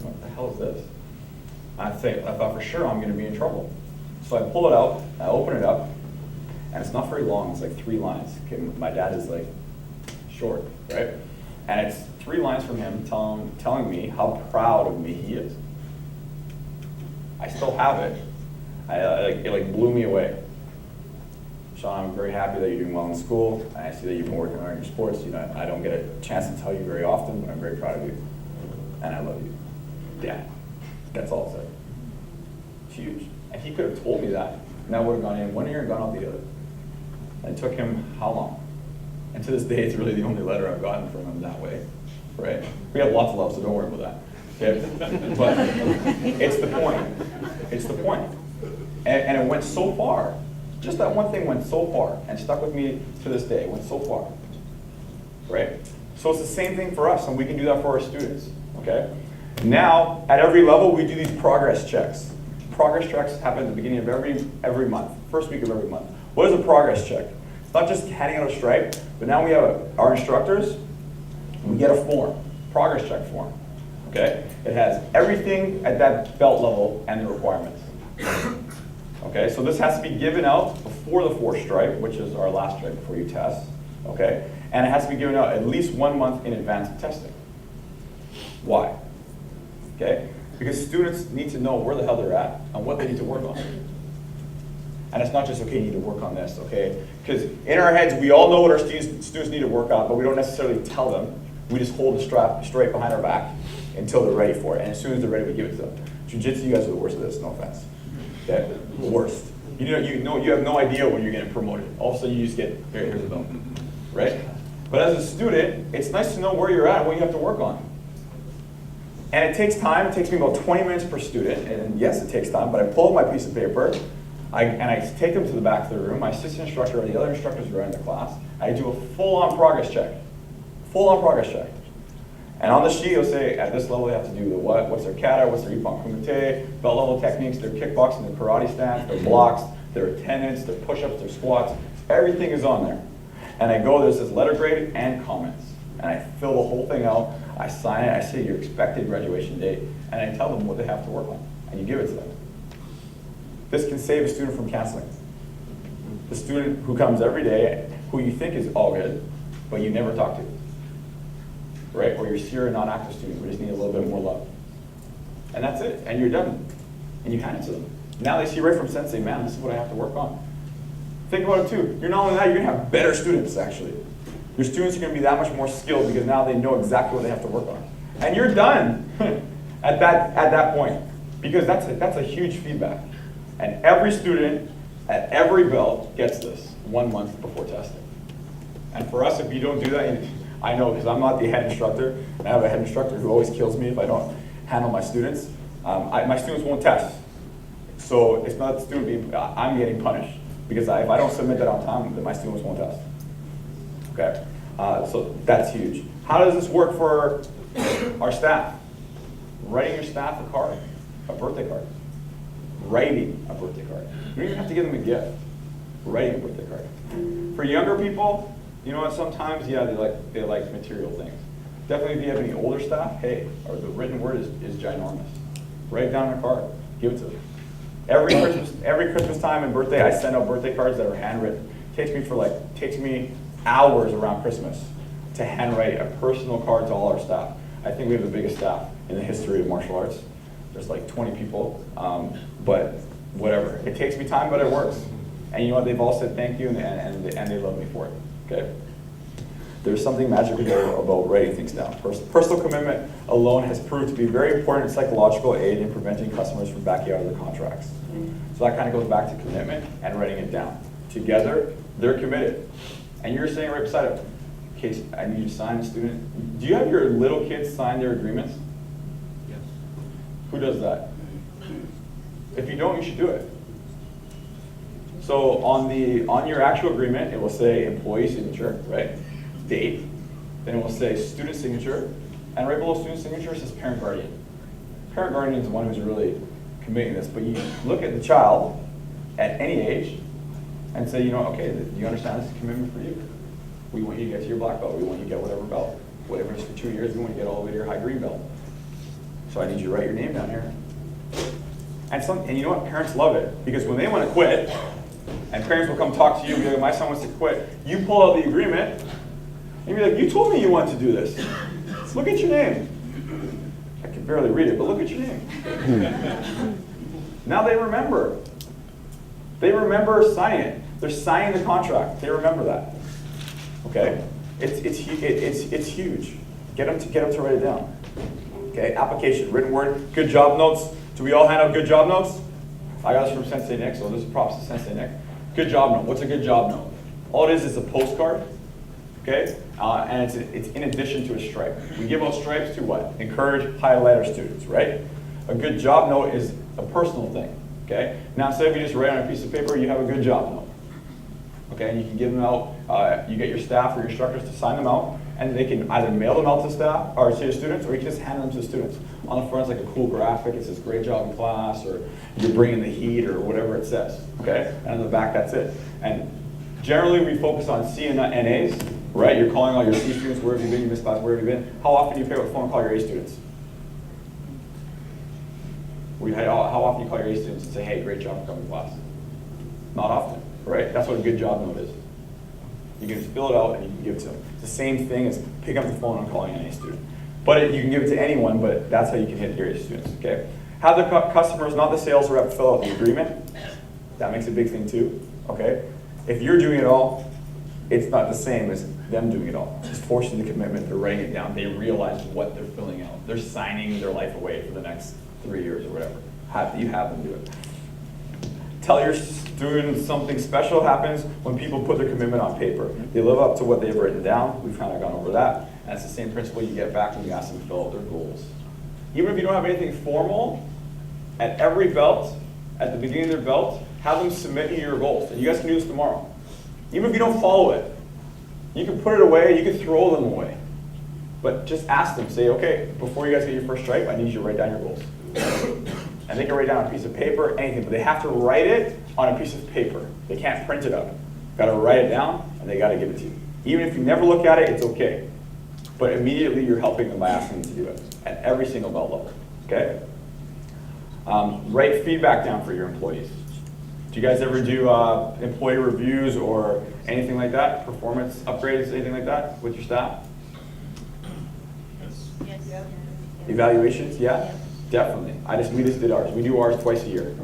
What the hell is this? I thought for sure I'm gonna be in trouble. So I pull it out, I open it up, and it's not very long, it's like 3 lines. Okay, my dad is like short, right? And it's 3 lines from him telling me how proud of me he is. I still have it. It blew me away. Sean, I'm very happy that you're doing well in school, and I see that you've been working hard in your sports. You know, I don't get a chance to tell you very often, but I'm very proud of you, and I love you, Dad. That's all it said. It's huge. And he could have told me that, and I would have gone in one ear and gone out the other. And it took him how long? And to this day, it's really the only letter I've gotten from him that way, right? We have lots of love, so don't worry about that. Okay? But it's the point. It's the point. And it went so far. Just that one thing went so far and stuck with me to this day. It went so far, right? So it's the same thing for us, and we can do that for our students, okay? Now, at every level, we do these progress checks. Progress checks happen at the beginning of every month, first week of every month. What is a progress check? It's not just handing out a stripe, but now we have our instructors, we get a form, progress check form, okay? It has everything at that belt level and the requirements. Okay, so this has to be given out before the 4th stripe, which is our last stripe before you test, okay? And it has to be given out at least 1 month in advance of testing. Why? Okay, because students need to know where the hell they're at and what they need to work on. And it's not just, okay, you need to work on this, okay? Because in our heads, we all know what our students need to work on, but we don't necessarily tell them. We just hold the strap straight behind our back until they're ready for it. And as soon as they're ready, we give it to them. Jiu-jitsu, you guys are the worst at this, no offense. Okay, the worst. You have no idea when you're getting promoted. All of a sudden you just get, here's the belt, right? But as a student, it's nice to know where you're at and what you have to work on. And it takes time. It takes me about 20 minutes per student. And yes, it takes time, but I pull out my piece of paper, and I take them to the back of the room. My assistant instructor or the other instructors who are in the class, I do a full-on progress check. Full-on progress check. And on the sheet, it'll say, at this level, they have to do the what, what's their kata, what's their ippon kumite, belt level techniques, their kickboxing, their karate stance, their blocks, their attendance, their push-ups, their squats. Everything is on there. And I go, there's this letter grade and comments. And I fill the whole thing out, I sign it, I say your expected graduation date, and I tell them what they have to work on. And you give it to them. This can save a student from canceling. The student who comes every day, who you think is all good, but you never talk to. Right? Or you're a non-active student, we just need a little bit more love. And that's it, and you're done. And you hand it to them. Now they see right from sensei, man, this is what I have to work on. Think about it too. You're not only that, you're gonna have better students actually. Your students are gonna be that much more skilled because now they know exactly what they have to work on. And you're done at that point. Because that's a huge feedback. And every student at every belt gets this 1 month before testing. And for us, if you don't do that, I know because I'm not the head instructor, and I have a head instructor who always kills me if I don't handle my students. My students won't test. So it's not the student, I'm getting punished. Because if I don't submit that on time, then my students won't test. Okay, so that's huge. How does this work for our staff? Writing your staff a card, a birthday card. Writing a birthday card. You don't even have to give them a gift. Writing a birthday card. For younger people, you know what, sometimes, yeah, they like material things. Definitely if you have any older staff, hey, or the written word is ginormous. Write it down on a card, give it to them. Every Christmas time and birthday, I send out birthday cards that are handwritten. Takes me hours around Christmas to handwrite a personal card to all our staff. I think we have the biggest staff in the history of martial arts. There's like 20 people, but whatever. It takes me time, but it works. And you know what, they've all said thank you, and they love me for it, okay? There's something magical about writing things down. Personal commitment alone has proved to be very important psychological aid in preventing customers from backing out of their contracts. So that kind of goes back to commitment and writing it down. Together, they're committed. And you're saying right beside it, okay, I need you to sign, student. Do you have your little kids sign their agreements? Yes. Who does that? If you don't, you should do it. So on your actual agreement, it will say employee signature, right? Date. Then it will say student signature. And right below student signature it says parent guardian. Parent guardian is the one who's really committing this. But you look at the child, at any age and say, you know, okay, you understand this is a commitment for you. We want you to get to your black belt. We want you to get whatever belt. Whatever it is for 2 years, we want you to get all the way to your high green belt. So I need you to write your name down here. And you know what? Parents love it. Because when they want to quit, and parents will come talk to you and be like, my son wants to quit, you pull out the agreement, and you're like, you told me you wanted to do this. Look at your name. I can barely read it, but look at your name. Now they remember. They remember signing it. They're signing the contract. They remember that. Okay? It's huge. Get them to write it down. Okay? Application, written word, good job notes. Do we all hand out good job notes? I got this from Sensei Nick, so this is props to Sensei Nick. Good job note. What's a good job note? All it is a postcard. Okay? And it's in addition to a stripe. We give out stripes to what? Encourage, highlight our students, right? A good job note is a personal thing. Okay? Now instead of you just write on a piece of paper, you have a good job note. Okay? And you can give them out, you get your staff or your instructors to sign them out, and they can either mail them out to staff or to your students, or you can just hand them to the students. On the front, it's like a cool graphic. It says great job in class, or you're bringing the heat, or whatever it says. Okay? And on the back, that's it. And generally, we focus on C and NAs, right? You're calling all your C students, where have you been, you missed class, where have you been? How often do you pick up the phone and call your A students? How often do you call your A students and say, hey, great job for coming to class? Not often, right? That's what a good job note is. You can just fill it out and you can give it to them. It's the same thing as picking up the phone and calling an A student. But you can give it to anyone, but that's how you can hit your A students, okay? Have the customers, not the sales rep, fill out the agreement. That makes a big thing too, okay? If you're doing it all, it's not the same as them doing it all. Just forcing the commitment, they're writing it down, they realize what they're filling out. They're signing their life away for the next 3 years or whatever. You have them do it. Tell your students something special happens when people put their commitment on paper. They live up to what they've written down. We've kind of gone over that. And it's the same principle you get back when you ask them to fill out their goals. Even if you don't have anything formal, at every belt, at the beginning of their belt, have them submit you your goals. And you guys can do this tomorrow. Even if you don't follow it, you can put it away, you can throw them away. But just ask them, say, okay, before you guys get your first stripe, I need you to write down your goals. And they can write down on a piece of paper, anything, but they have to write it on a piece of paper. They can't print it up. Got to write it down, and they got to give it to you. Even if you never look at it, it's okay. But immediately you're helping them by asking them to do it at every single belt level, okay? Write feedback down for your employees. Do you guys ever do employee reviews or anything like that? Performance upgrades, anything like that with your staff? Yes. Evaluations, yeah? Definitely. We just did ours. We do ours twice a year.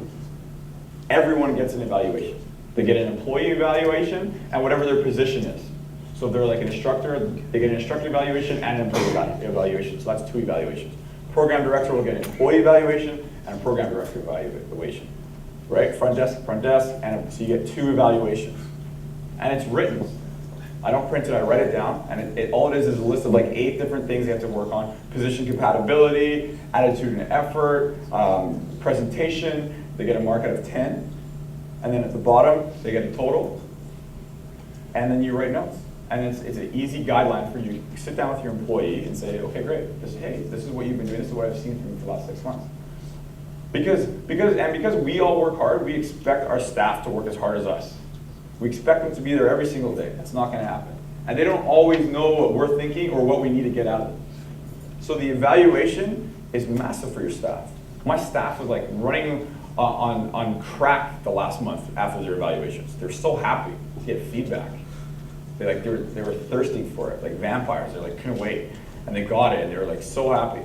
Everyone gets an evaluation. They get an employee evaluation and whatever their position is. So if they're like an instructor, they get an instructor evaluation and an employee evaluation. So that's 2 evaluations. Program director will get an employee evaluation and a program director evaluation. Right? Front desk, and so you get 2 evaluations. And it's written. I don't print it, I write it down, and all it is a list of like 8 different things they have to work on. Position compatibility, attitude and effort, presentation. They get a mark out of 10. And then at the bottom, they get a total. And then you write notes. And it's an easy guideline for you. You sit down with your employee and say, okay, great. Hey, this is what you've been doing. This is what I've seen from you for the last 6 months. Because we all work hard, we expect our staff to work as hard as us. We expect them to be there every single day. That's not going to happen. And they don't always know what we're thinking or what we need to get out of them. So the evaluation is massive for your staff. My staff was like running on crack the last month after their evaluations. They're so happy to get feedback. They were thirsting for it, like vampires. They like couldn't wait, and they got it, and they were like so happy.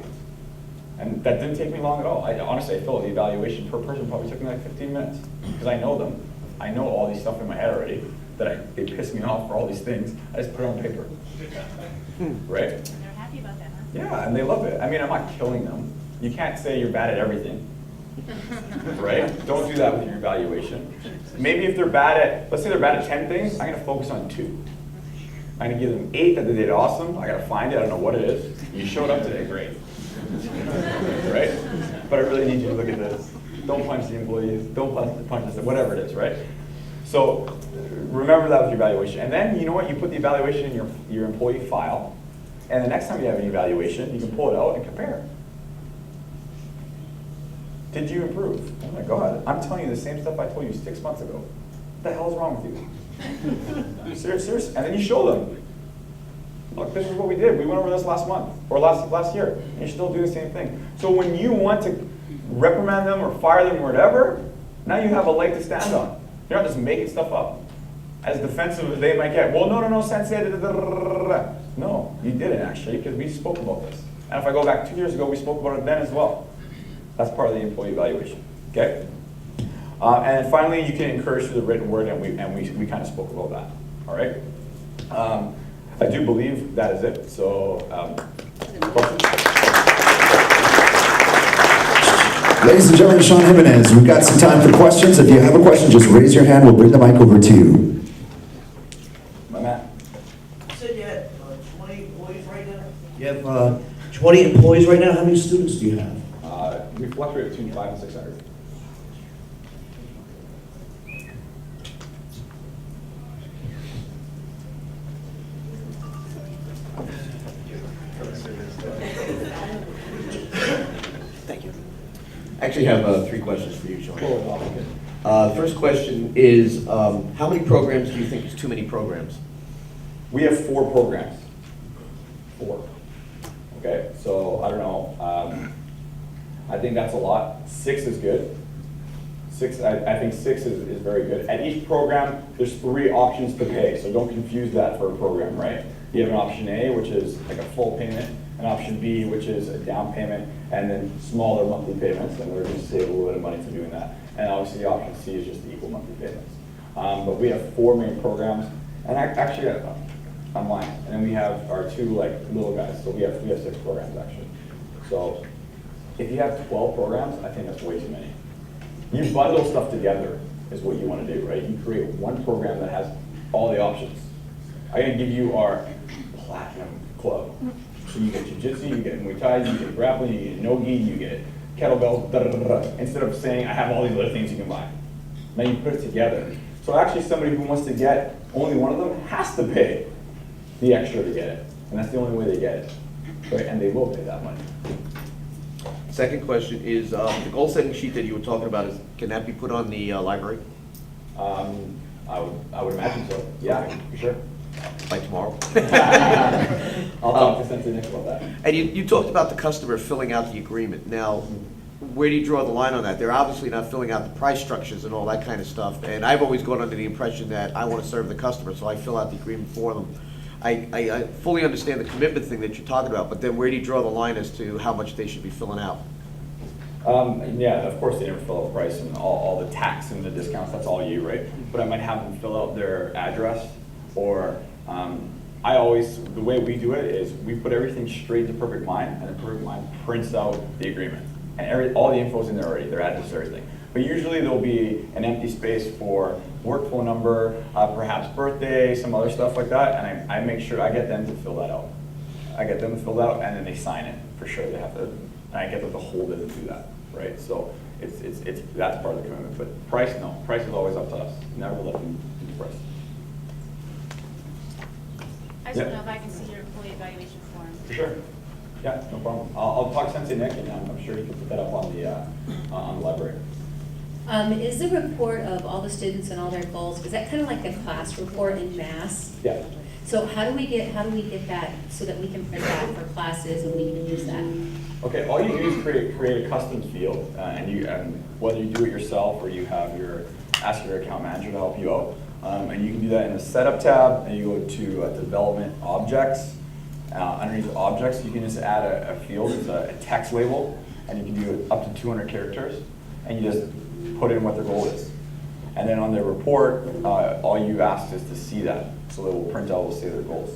And that didn't take me long at all. Honestly, I feel the evaluation per person probably took me like 15 minutes because I know them. I know all these stuff in my head already, they piss me off for all these things. I just put it on paper, right? And they're happy about that, huh? Yeah, and they love it. I mean, I'm not killing them. You can't say you're bad at everything, right? Don't do that with your evaluation. Maybe if they're bad at, let's say they're bad at 10 things, I'm gonna focus on 2. I'm gonna give them 8 that they did awesome. I gotta find it, I don't know what it is. You showed up today, great. Right? But I really need you to look at this. Don't punch the employees, don't punch this, whatever it is, right? So remember that with your evaluation. And then, you know what, you put the evaluation in your employee file, and the next time you have an evaluation, you can pull it out and compare. did you improve? Oh my God, I'm telling you the same stuff I told you 6 months ago. What the hell is wrong with you? Serious. And then you show them. Look, this is what we did. We went over this last month, or last year, and you're still doing the same thing. So when you want to reprimand them or fire them or whatever, now you have a leg to stand on. You're not just making stuff up. As defensive as they might get, well, no, sensei, da, da, da, da, da. No, you didn't actually, because we spoke about this. And if I go back 2 years ago, we spoke about it then as well. That's part of the employee evaluation, okay? And then finally, you can encourage through the written word, and we kind of spoke about that, all right? I do believe that is it, so, questions? Ladies and gentlemen, Sean Jimenez, we've got some time for questions. If you have a question, just raise your hand. We'll bring the mic over to you. My man. You said you had 20 employees right now? You have 20 employees right now? How many students do you have? We fluctuate between 500 and 600. Thank you. I actually have 3 questions for you, Sean. The first question is, how many programs do you think is too many programs? We have 4 programs. 4. Okay, so I don't know. I think that's a lot. 6 is good. 6, I think 6 is very good. At each program, there's 3 options to pay, so don't confuse that for a program, right? You have an option A, which is like a full payment, an option B, which is a down payment, and then smaller monthly payments, and we're going to save a little bit of money for doing that. And obviously, the option C is just the equal monthly payments. But we have 4 main programs, and actually, I'm lying. And then we have our 2 like little guys, so we have 6 programs actually. So if you have 12 programs, I think that's way too many. You bundle stuff together is what you want to do, right? You create one program that has all the options. I'm going to give you our platinum club. So you get jiu-jitsu, you get Muay Thai, you get grappling, you get no-gi, you get kettlebells, da, da, da, da, instead of saying I have all these other things you can buy. Now you put it together. So actually somebody who wants to get only one of them has to pay the extra to get it. And that's the only way they get it. Right? And they will pay that money. Second question is, the goal setting sheet that you were talking about, can that be put on the library I would imagine so. Yeah, for sure. by tomorrow? I'll talk to Sensei Nick about that. And you talked about the customer filling out the agreement. Now, where do you draw the line on that? They're obviously not filling out the price structures and all that kind of stuff. And I've always gone under the impression that I want to serve the customer, so I fill out the agreement for them. I fully understand the commitment thing that you're talking about, but then where do you draw the line as to how much they should be filling out? Yeah, of course they never fill out the price and all the tax and the discounts, that's all you, right? But I might have them fill out their address, or the way we do it is we put everything straight into Perfect Mind, and then Perfect Mind prints out the agreement. And all the info's in there already, their address, everything. But usually there'll be an empty space for work phone number, perhaps birthday, some other stuff like that, and I make sure I get them to fill that out. I get them to fill it out, and then they sign it, for sure. They have to, and I get them to hold it and do that, right? So that's part of the commitment. But price, no. Price is always up to us. Never let them do the price. I just want to know if I can see your employee evaluation form. For sure. Yeah, no problem. I'll talk to Sensei Nick, and I'm sure he can put that up on the library. Is the report of all the students and all their goals, is that kind of like a class report in mass? Yeah. So how do we get that so that we can print that for classes and we can use that? Okay, all you do is create a custom field, and whether you do it yourself or you have ask your account manager to help you out, and you can do that in the setup tab, and you go to development objects. Underneath objects, you can just add a field, it's a text label, and you can do it up to 200 characters, and you just put in what their goal is. And then on their report, all you ask is to see that. So they will print out, will say their goals.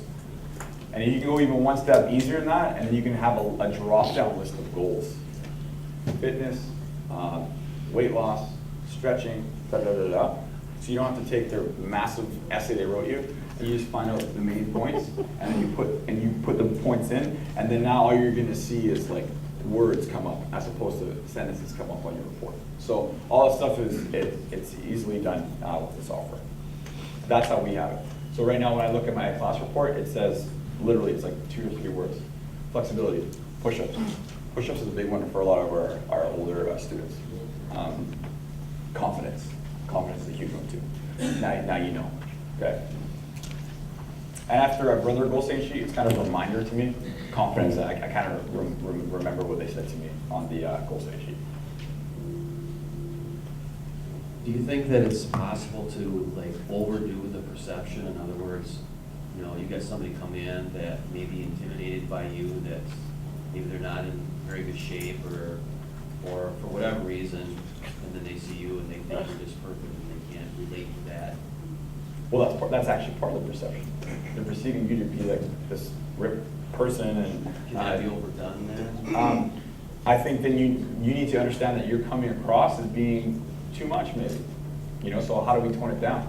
And you can go even one step easier than that, and then you can have a drop-down list of goals. Fitness, weight loss, stretching, da-da-da-da. So you don't have to take their massive essay they wrote you, and you just find out the main points, and then you put the points in, and then now all you're gonna see is like words come up as opposed to sentences come up on your report. So all that stuff it's easily done with the software. That's how we have it. So right now when I look at my class report, it says literally it's like 2 or 3 words. Flexibility, push-ups, Push-ups is a big one for a lot of our older students. Confidence. Confidence is a huge one too. Now you know, okay? And after I've run their goal setting sheet, it's kind of a reminder to me. Confidence, I kind of remember what they said to me on the goal setting sheet. Do you think that it's possible to like overdo the perception? In other words, you know, you got somebody come in that may be intimidated by you, that maybe they're not in very good shape or for whatever reason, and then they see you and they think you're just perfect and they can't relate to that. Well, that's actually part of the perception. They're perceiving you to be like this ripped person, and Can that be overdone then? I think then you need to understand that you're coming across as being too much, maybe. You know, so how do we tone it down?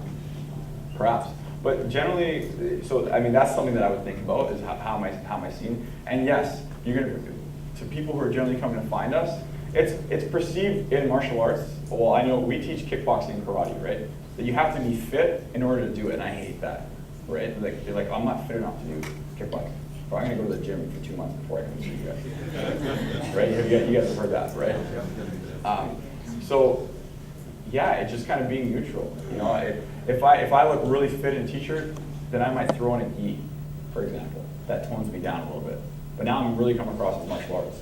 Perhaps. But generally, so I mean, that's something that I would think about is how am I seen? And yes, you're gonna, to people who are generally coming to find us, it's perceived in martial arts. Well, I know we teach kickboxing and karate, right? That you have to be fit in order to do it, and I hate that, right? Like you're like, I'm not fit enough to do kickboxing. So I'm gonna go to the gym for 2 months before I come see you guys. Right? You guys have heard that, right? So yeah, it's just kind of being neutral. You know, if I look really fit in a t-shirt, then I might throw on a gi, for example. That tones me down a little bit. But now I'm really coming across as martial arts.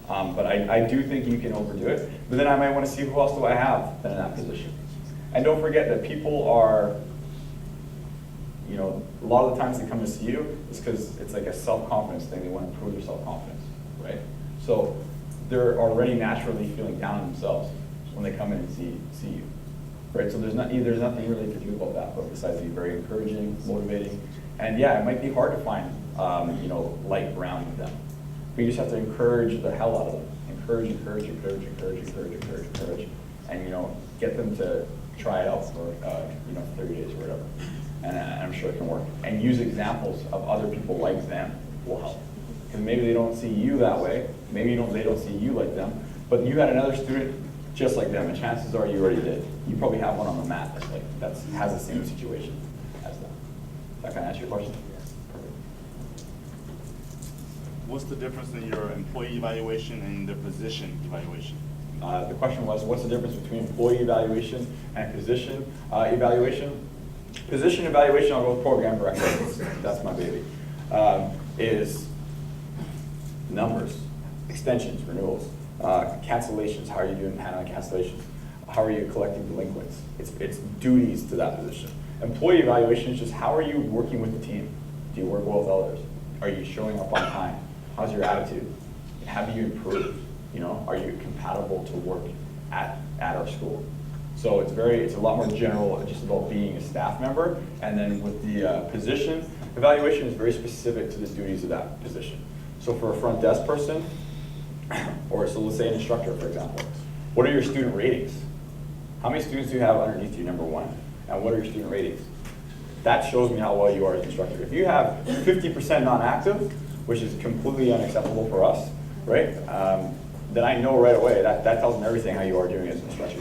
But I do think you can overdo it. But then I might want to see who else do I have then in that position. And don't forget that people are, you know, a lot of the times they come to see you is because it's like a self-confidence thing. They want to improve their self-confidence, right? So they're already naturally feeling down on themselves when they come in and see you, right? So there's nothing really to do about that, but besides be very encouraging, motivating, and yeah, it might be hard to find, you know, light around them. But you just have to encourage the hell out of them. Encourage, and you know, get them to try it out for you know, 30 days or whatever. And I'm sure it can work. And use examples of other people like them will help. Because maybe they don't see you that way. Maybe they don't see you like them. But you had another student just like them, and chances are you already did. You probably have one on the mat that's has the same situation as them. Does that kind of answer your question? Perfect. What's the difference in your employee evaluation and the position evaluation? The question was, what's the difference between employee evaluation and position evaluation? Position evaluation, I'll go with program director. That's my baby. Is numbers, extensions, renewals, cancellations. How are you doing handling cancellations? How are you collecting delinquents? It's duties to that position. Employee evaluation is just how are you working with the team? Do you work well with others? Are you showing up on time? How's your attitude? Have you improved? You know, are you compatible to work at our school? So it's a lot more general, just about being a staff member. And then with the position, evaluation is very specific to the duties of that position. So for a front desk person, or so let's say an instructor, for example, what are your student ratings? How many students do you have underneath you, number one? And what are your student ratings? That shows me how well you are as an instructor. If you have 50% non-active, which is completely unacceptable for us, right? Then I know right away, that tells me everything how you are doing as an instructor.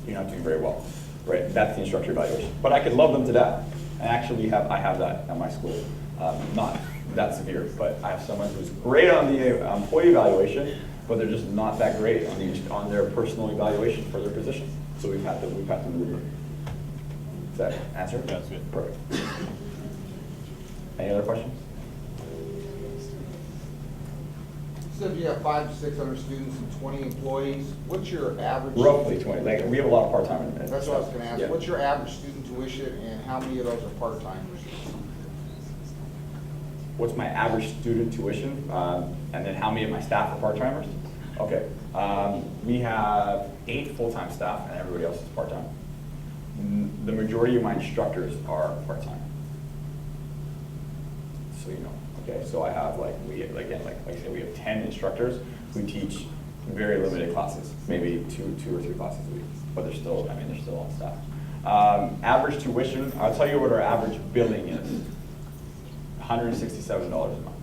You're not doing very well, right? That's the instructor evaluation. But I could love them to death. And actually I have that at my school. Not that severe, but I have someone who's great on the employee evaluation, but they're just not that great on their personal evaluation for their position. So we've had to move it. Does that answer? That's good. Perfect. Any other questions? So if you have 500 to 600 students and 20 employees, what's your average? Roughly 20. Like we have a lot of part-time. That's what I was going to ask. Yeah. What's your average student tuition and how many of those are part-timers? What's my average student tuition? And then how many of my staff are part-timers? Okay. We have 8 full-time staff and everybody else is part-time. The majority of my instructors are part-time. So you know. Okay, so I have like I said, we have 10 instructors who teach very limited classes, maybe two or three classes a week, but they're still on staff. Average tuition, I'll tell you what our average billing is. $167 a month.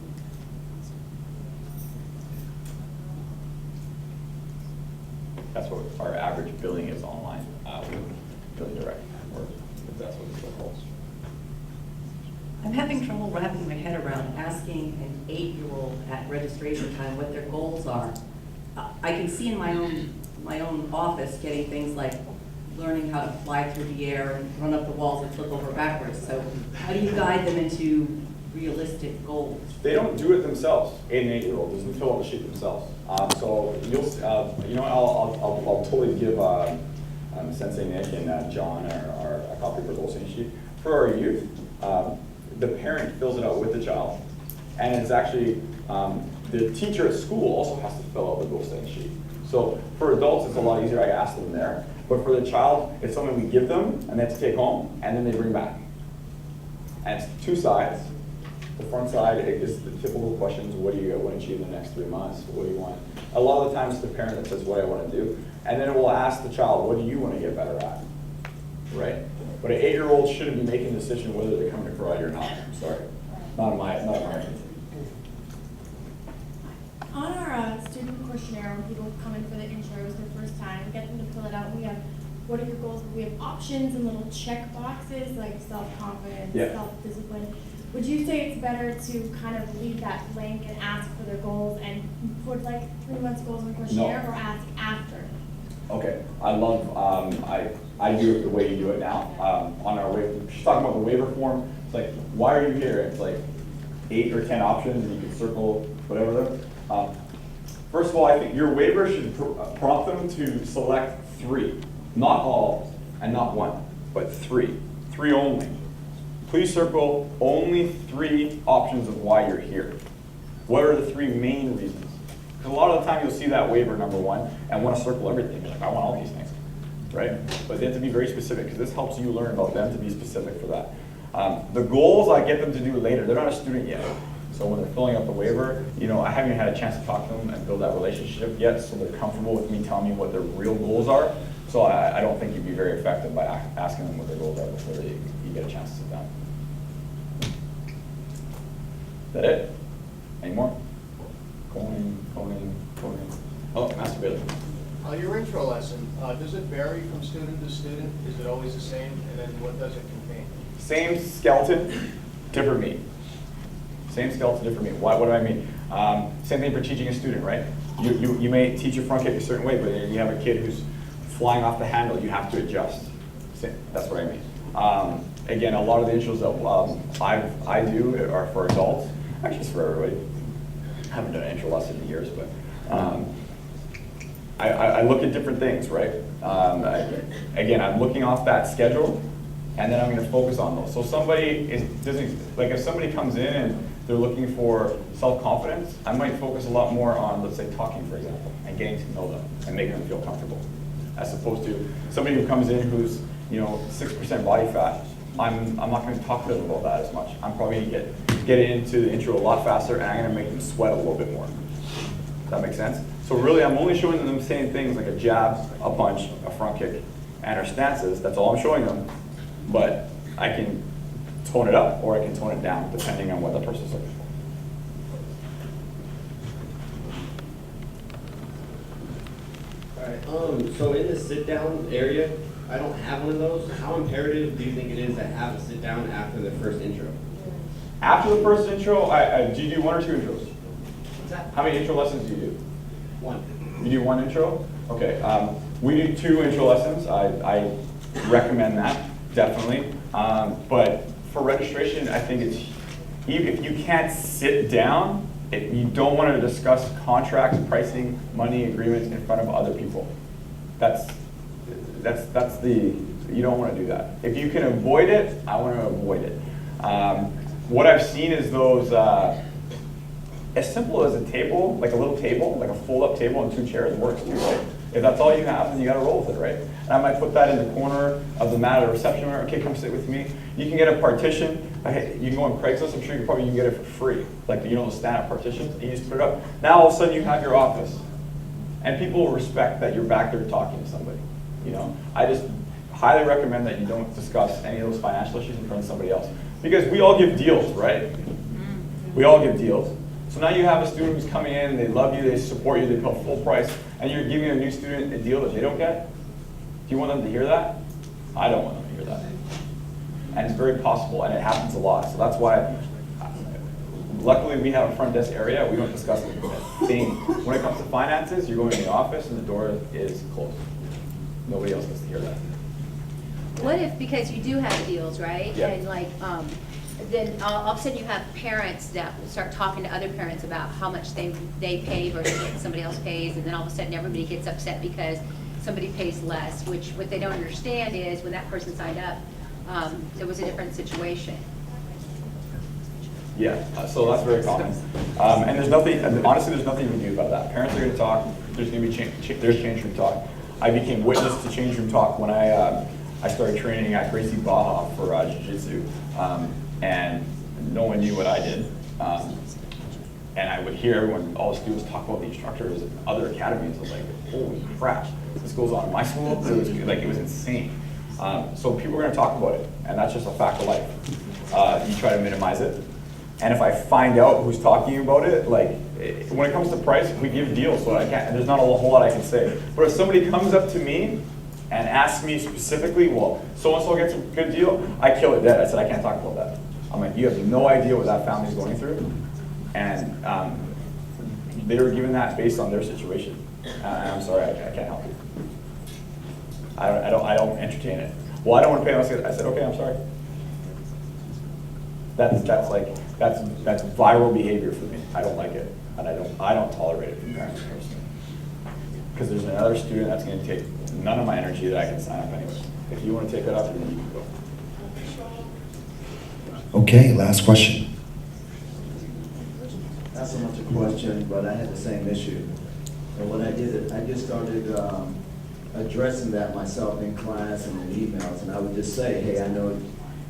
That's what our average billing is online with Billing Direct, or if that's what it's called. I'm having trouble wrapping my head around asking an 8-year-old at registration time what their goals are. I can see in my own office getting things like learning how to fly through the air and run up the walls and flip over backwards. So how do you guide them into realistic goals? They don't do it themselves. 8 and 8-year-old doesn't fill out the sheet themselves. So you'll, you know, I'll totally give Sensei Nick and John a copy of our goal setting sheet. For our youth, the parent fills it out with the child, and it's actually the teacher at school also has to fill out the goal setting sheet. So for adults, it's a lot easier. I ask them there, but for the child, it's something we give them and they have to take home, and then they bring back. And it's 2 sides. The front side is the typical questions: what do you want to achieve in the next 3 months? What do you want? A lot of the times, it's the parent that says what I want to do, and then it will ask the child, what do you want to get better at? Right? But an 8-year-old shouldn't be making a decision whether they're coming to karate or not. I'm sorry, not in my opinion. On our student questionnaire, when people come in for the intro, it was their first time, we get them to fill it out. We have, what are your goals? We have options and little check boxes like self-confidence, Yeah. self-discipline. Would you say it's better to kind of leave that blank and ask for their goals and put like 3 months goals in the questionnaire, No. or ask after? Okay, I love, I do it the way you do it now. On our waiver, she's talking about the waiver form. It's like, why are you here? It's like 8 or 10 options, and you can circle whatever they're. First of all, I think your waiver should prompt them to select 3, not all and not 1, but 3 only. Please circle only 3 options of why you're here. What are the 3 main reasons? Because a lot of the time you'll see that waiver number 1 and want to circle everything. You're like, I want all these things, right? But they have to be very specific, because this helps you learn about them to be specific for that. The goals I get them to do later. They're not a student yet. So when they're filling out the waiver, you know, I haven't even had a chance to talk to them and build that relationship yet, so they're comfortable with me telling me what their real goals are. So I don't think you'd be very effective by asking them what their goals are before you get a chance to sit down. Is that it? Any more? Coning. Oh, Master Bailey. Your intro lesson, does it vary from student to student? Is it always the same? And then what does it contain? Same skeleton, different meat. Same skeleton, different meat. What do I mean? Same thing for teaching a student, right? You may teach a front kick a certain way, but you have a kid who's flying off the handle, you have to adjust. That's what I mean. Again, a lot of the intros that I do are for adults. Actually, it's for everybody. I haven't done an intro lesson in years, but I look at different things, right? Again, I'm looking off that schedule, and then I'm going to focus on those. So if somebody comes in and they're looking for self-confidence, I might focus a lot more on, let's say, talking, for example, and getting to know them and making them feel comfortable, as opposed to somebody who comes in who's 6% body fat. I'm not going to talk to them about that as much. I'm probably going to get into the intro a lot faster, and I'm going to make them sweat a little bit more. Does that make sense? So really, I'm only showing them the same things like a jab, a punch, a front kick, and our stances. That's all I'm showing them. But I can tone it up or I can tone it down, depending on what the person's looking for. All right. So in the sit-down area, I don't have one of those. How imperative do you think it is to have a sit-down after the first intro? After the first intro, do you do 1 or 2 intros? What's that? How many intro lessons do you do? 1. You do 1 intro? Okay. We do 2 intro lessons. I recommend that, definitely. But for registration, I think it's, even if you can't sit down, you don't want to discuss contracts, pricing, money, agreements in front of other people. You don't want to do that. If you can avoid it, I want to avoid it. What I've seen is those, as simple as a table, like a little table, like a fold-up table and 2 chairs works too, right? If that's all you have, then you got to roll with it, right? And I might put that in the corner of the mat at a reception room. Okay, come sit with me. You can get a partition. You can go on Craigslist. I'm sure you can get it for free. Like, the stand-up partitions. And you just put it up. Now, all of a sudden, you have your office. And people will respect that you're back there talking to somebody. I just highly recommend that you don't discuss any of those financial issues in front of somebody else. Because we all give deals, right? We all give deals. So now you have a student who's coming in, they love you, they support you, they pay full price, and you're giving a new student a deal that they don't get? Do you want them to hear that? I don't want them to hear that. And it's very possible, and it happens a lot. So that's why, luckily, we have a front desk area. We don't discuss a thing. When it comes to finances, you're going in the office and the door is closed. Nobody else gets to hear that. What if, because you do have deals, right? Yeah. And like, then all of a sudden you have parents that start talking to other parents about how much they pay versus what somebody else pays, and then all of a sudden everybody gets upset because somebody pays less, which what they don't understand is when that person signed up, it was a different situation. Yeah, so that's very common. And there's nothing, honestly, there's nothing you can do about that. Parents are gonna talk, there's gonna be there's change room talk. I became witness to change room talk when I started training at Gracie Baja for jiu-jitsu. And no one knew what I did. And I would hear everyone, all the students talk about the instructors and other academies. I was like, holy crap, this goes on in my school? It was insane. So people are gonna talk about it, and that's just a fact of life. You try to minimize it. And if I find out who's talking about it, when it comes to price, we give deals, so there's not a whole lot I can say. But if somebody comes up to me and asks me specifically, well, so-and-so gets a good deal, I kill it dead. I said, I can't talk about that. I'm like, you have no idea what that family's going through. And they were given that based on their situation. And I'm sorry, I can't help you. I don't entertain it. Well, I don't want to pay. I said, okay, I'm sorry. That's viral behavior for me. I don't like it, and I don't tolerate it from parents personally. Because there's another student that's going to take none of my energy that I can sign up anyway. If you want to take it up, then you can go. Okay, last question. Not so much a question, but I had the same issue. And when I did it, I just started addressing that myself in class and in emails, and I would just say, hey, I know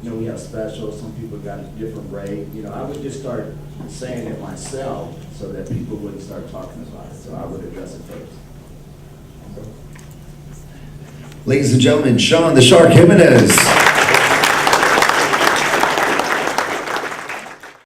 we have specials, some people got a different rate. I would just start saying it myself so that people wouldn't start talking about it. So I would address it first. Ladies and gentlemen, Sean the Shark Jimenez.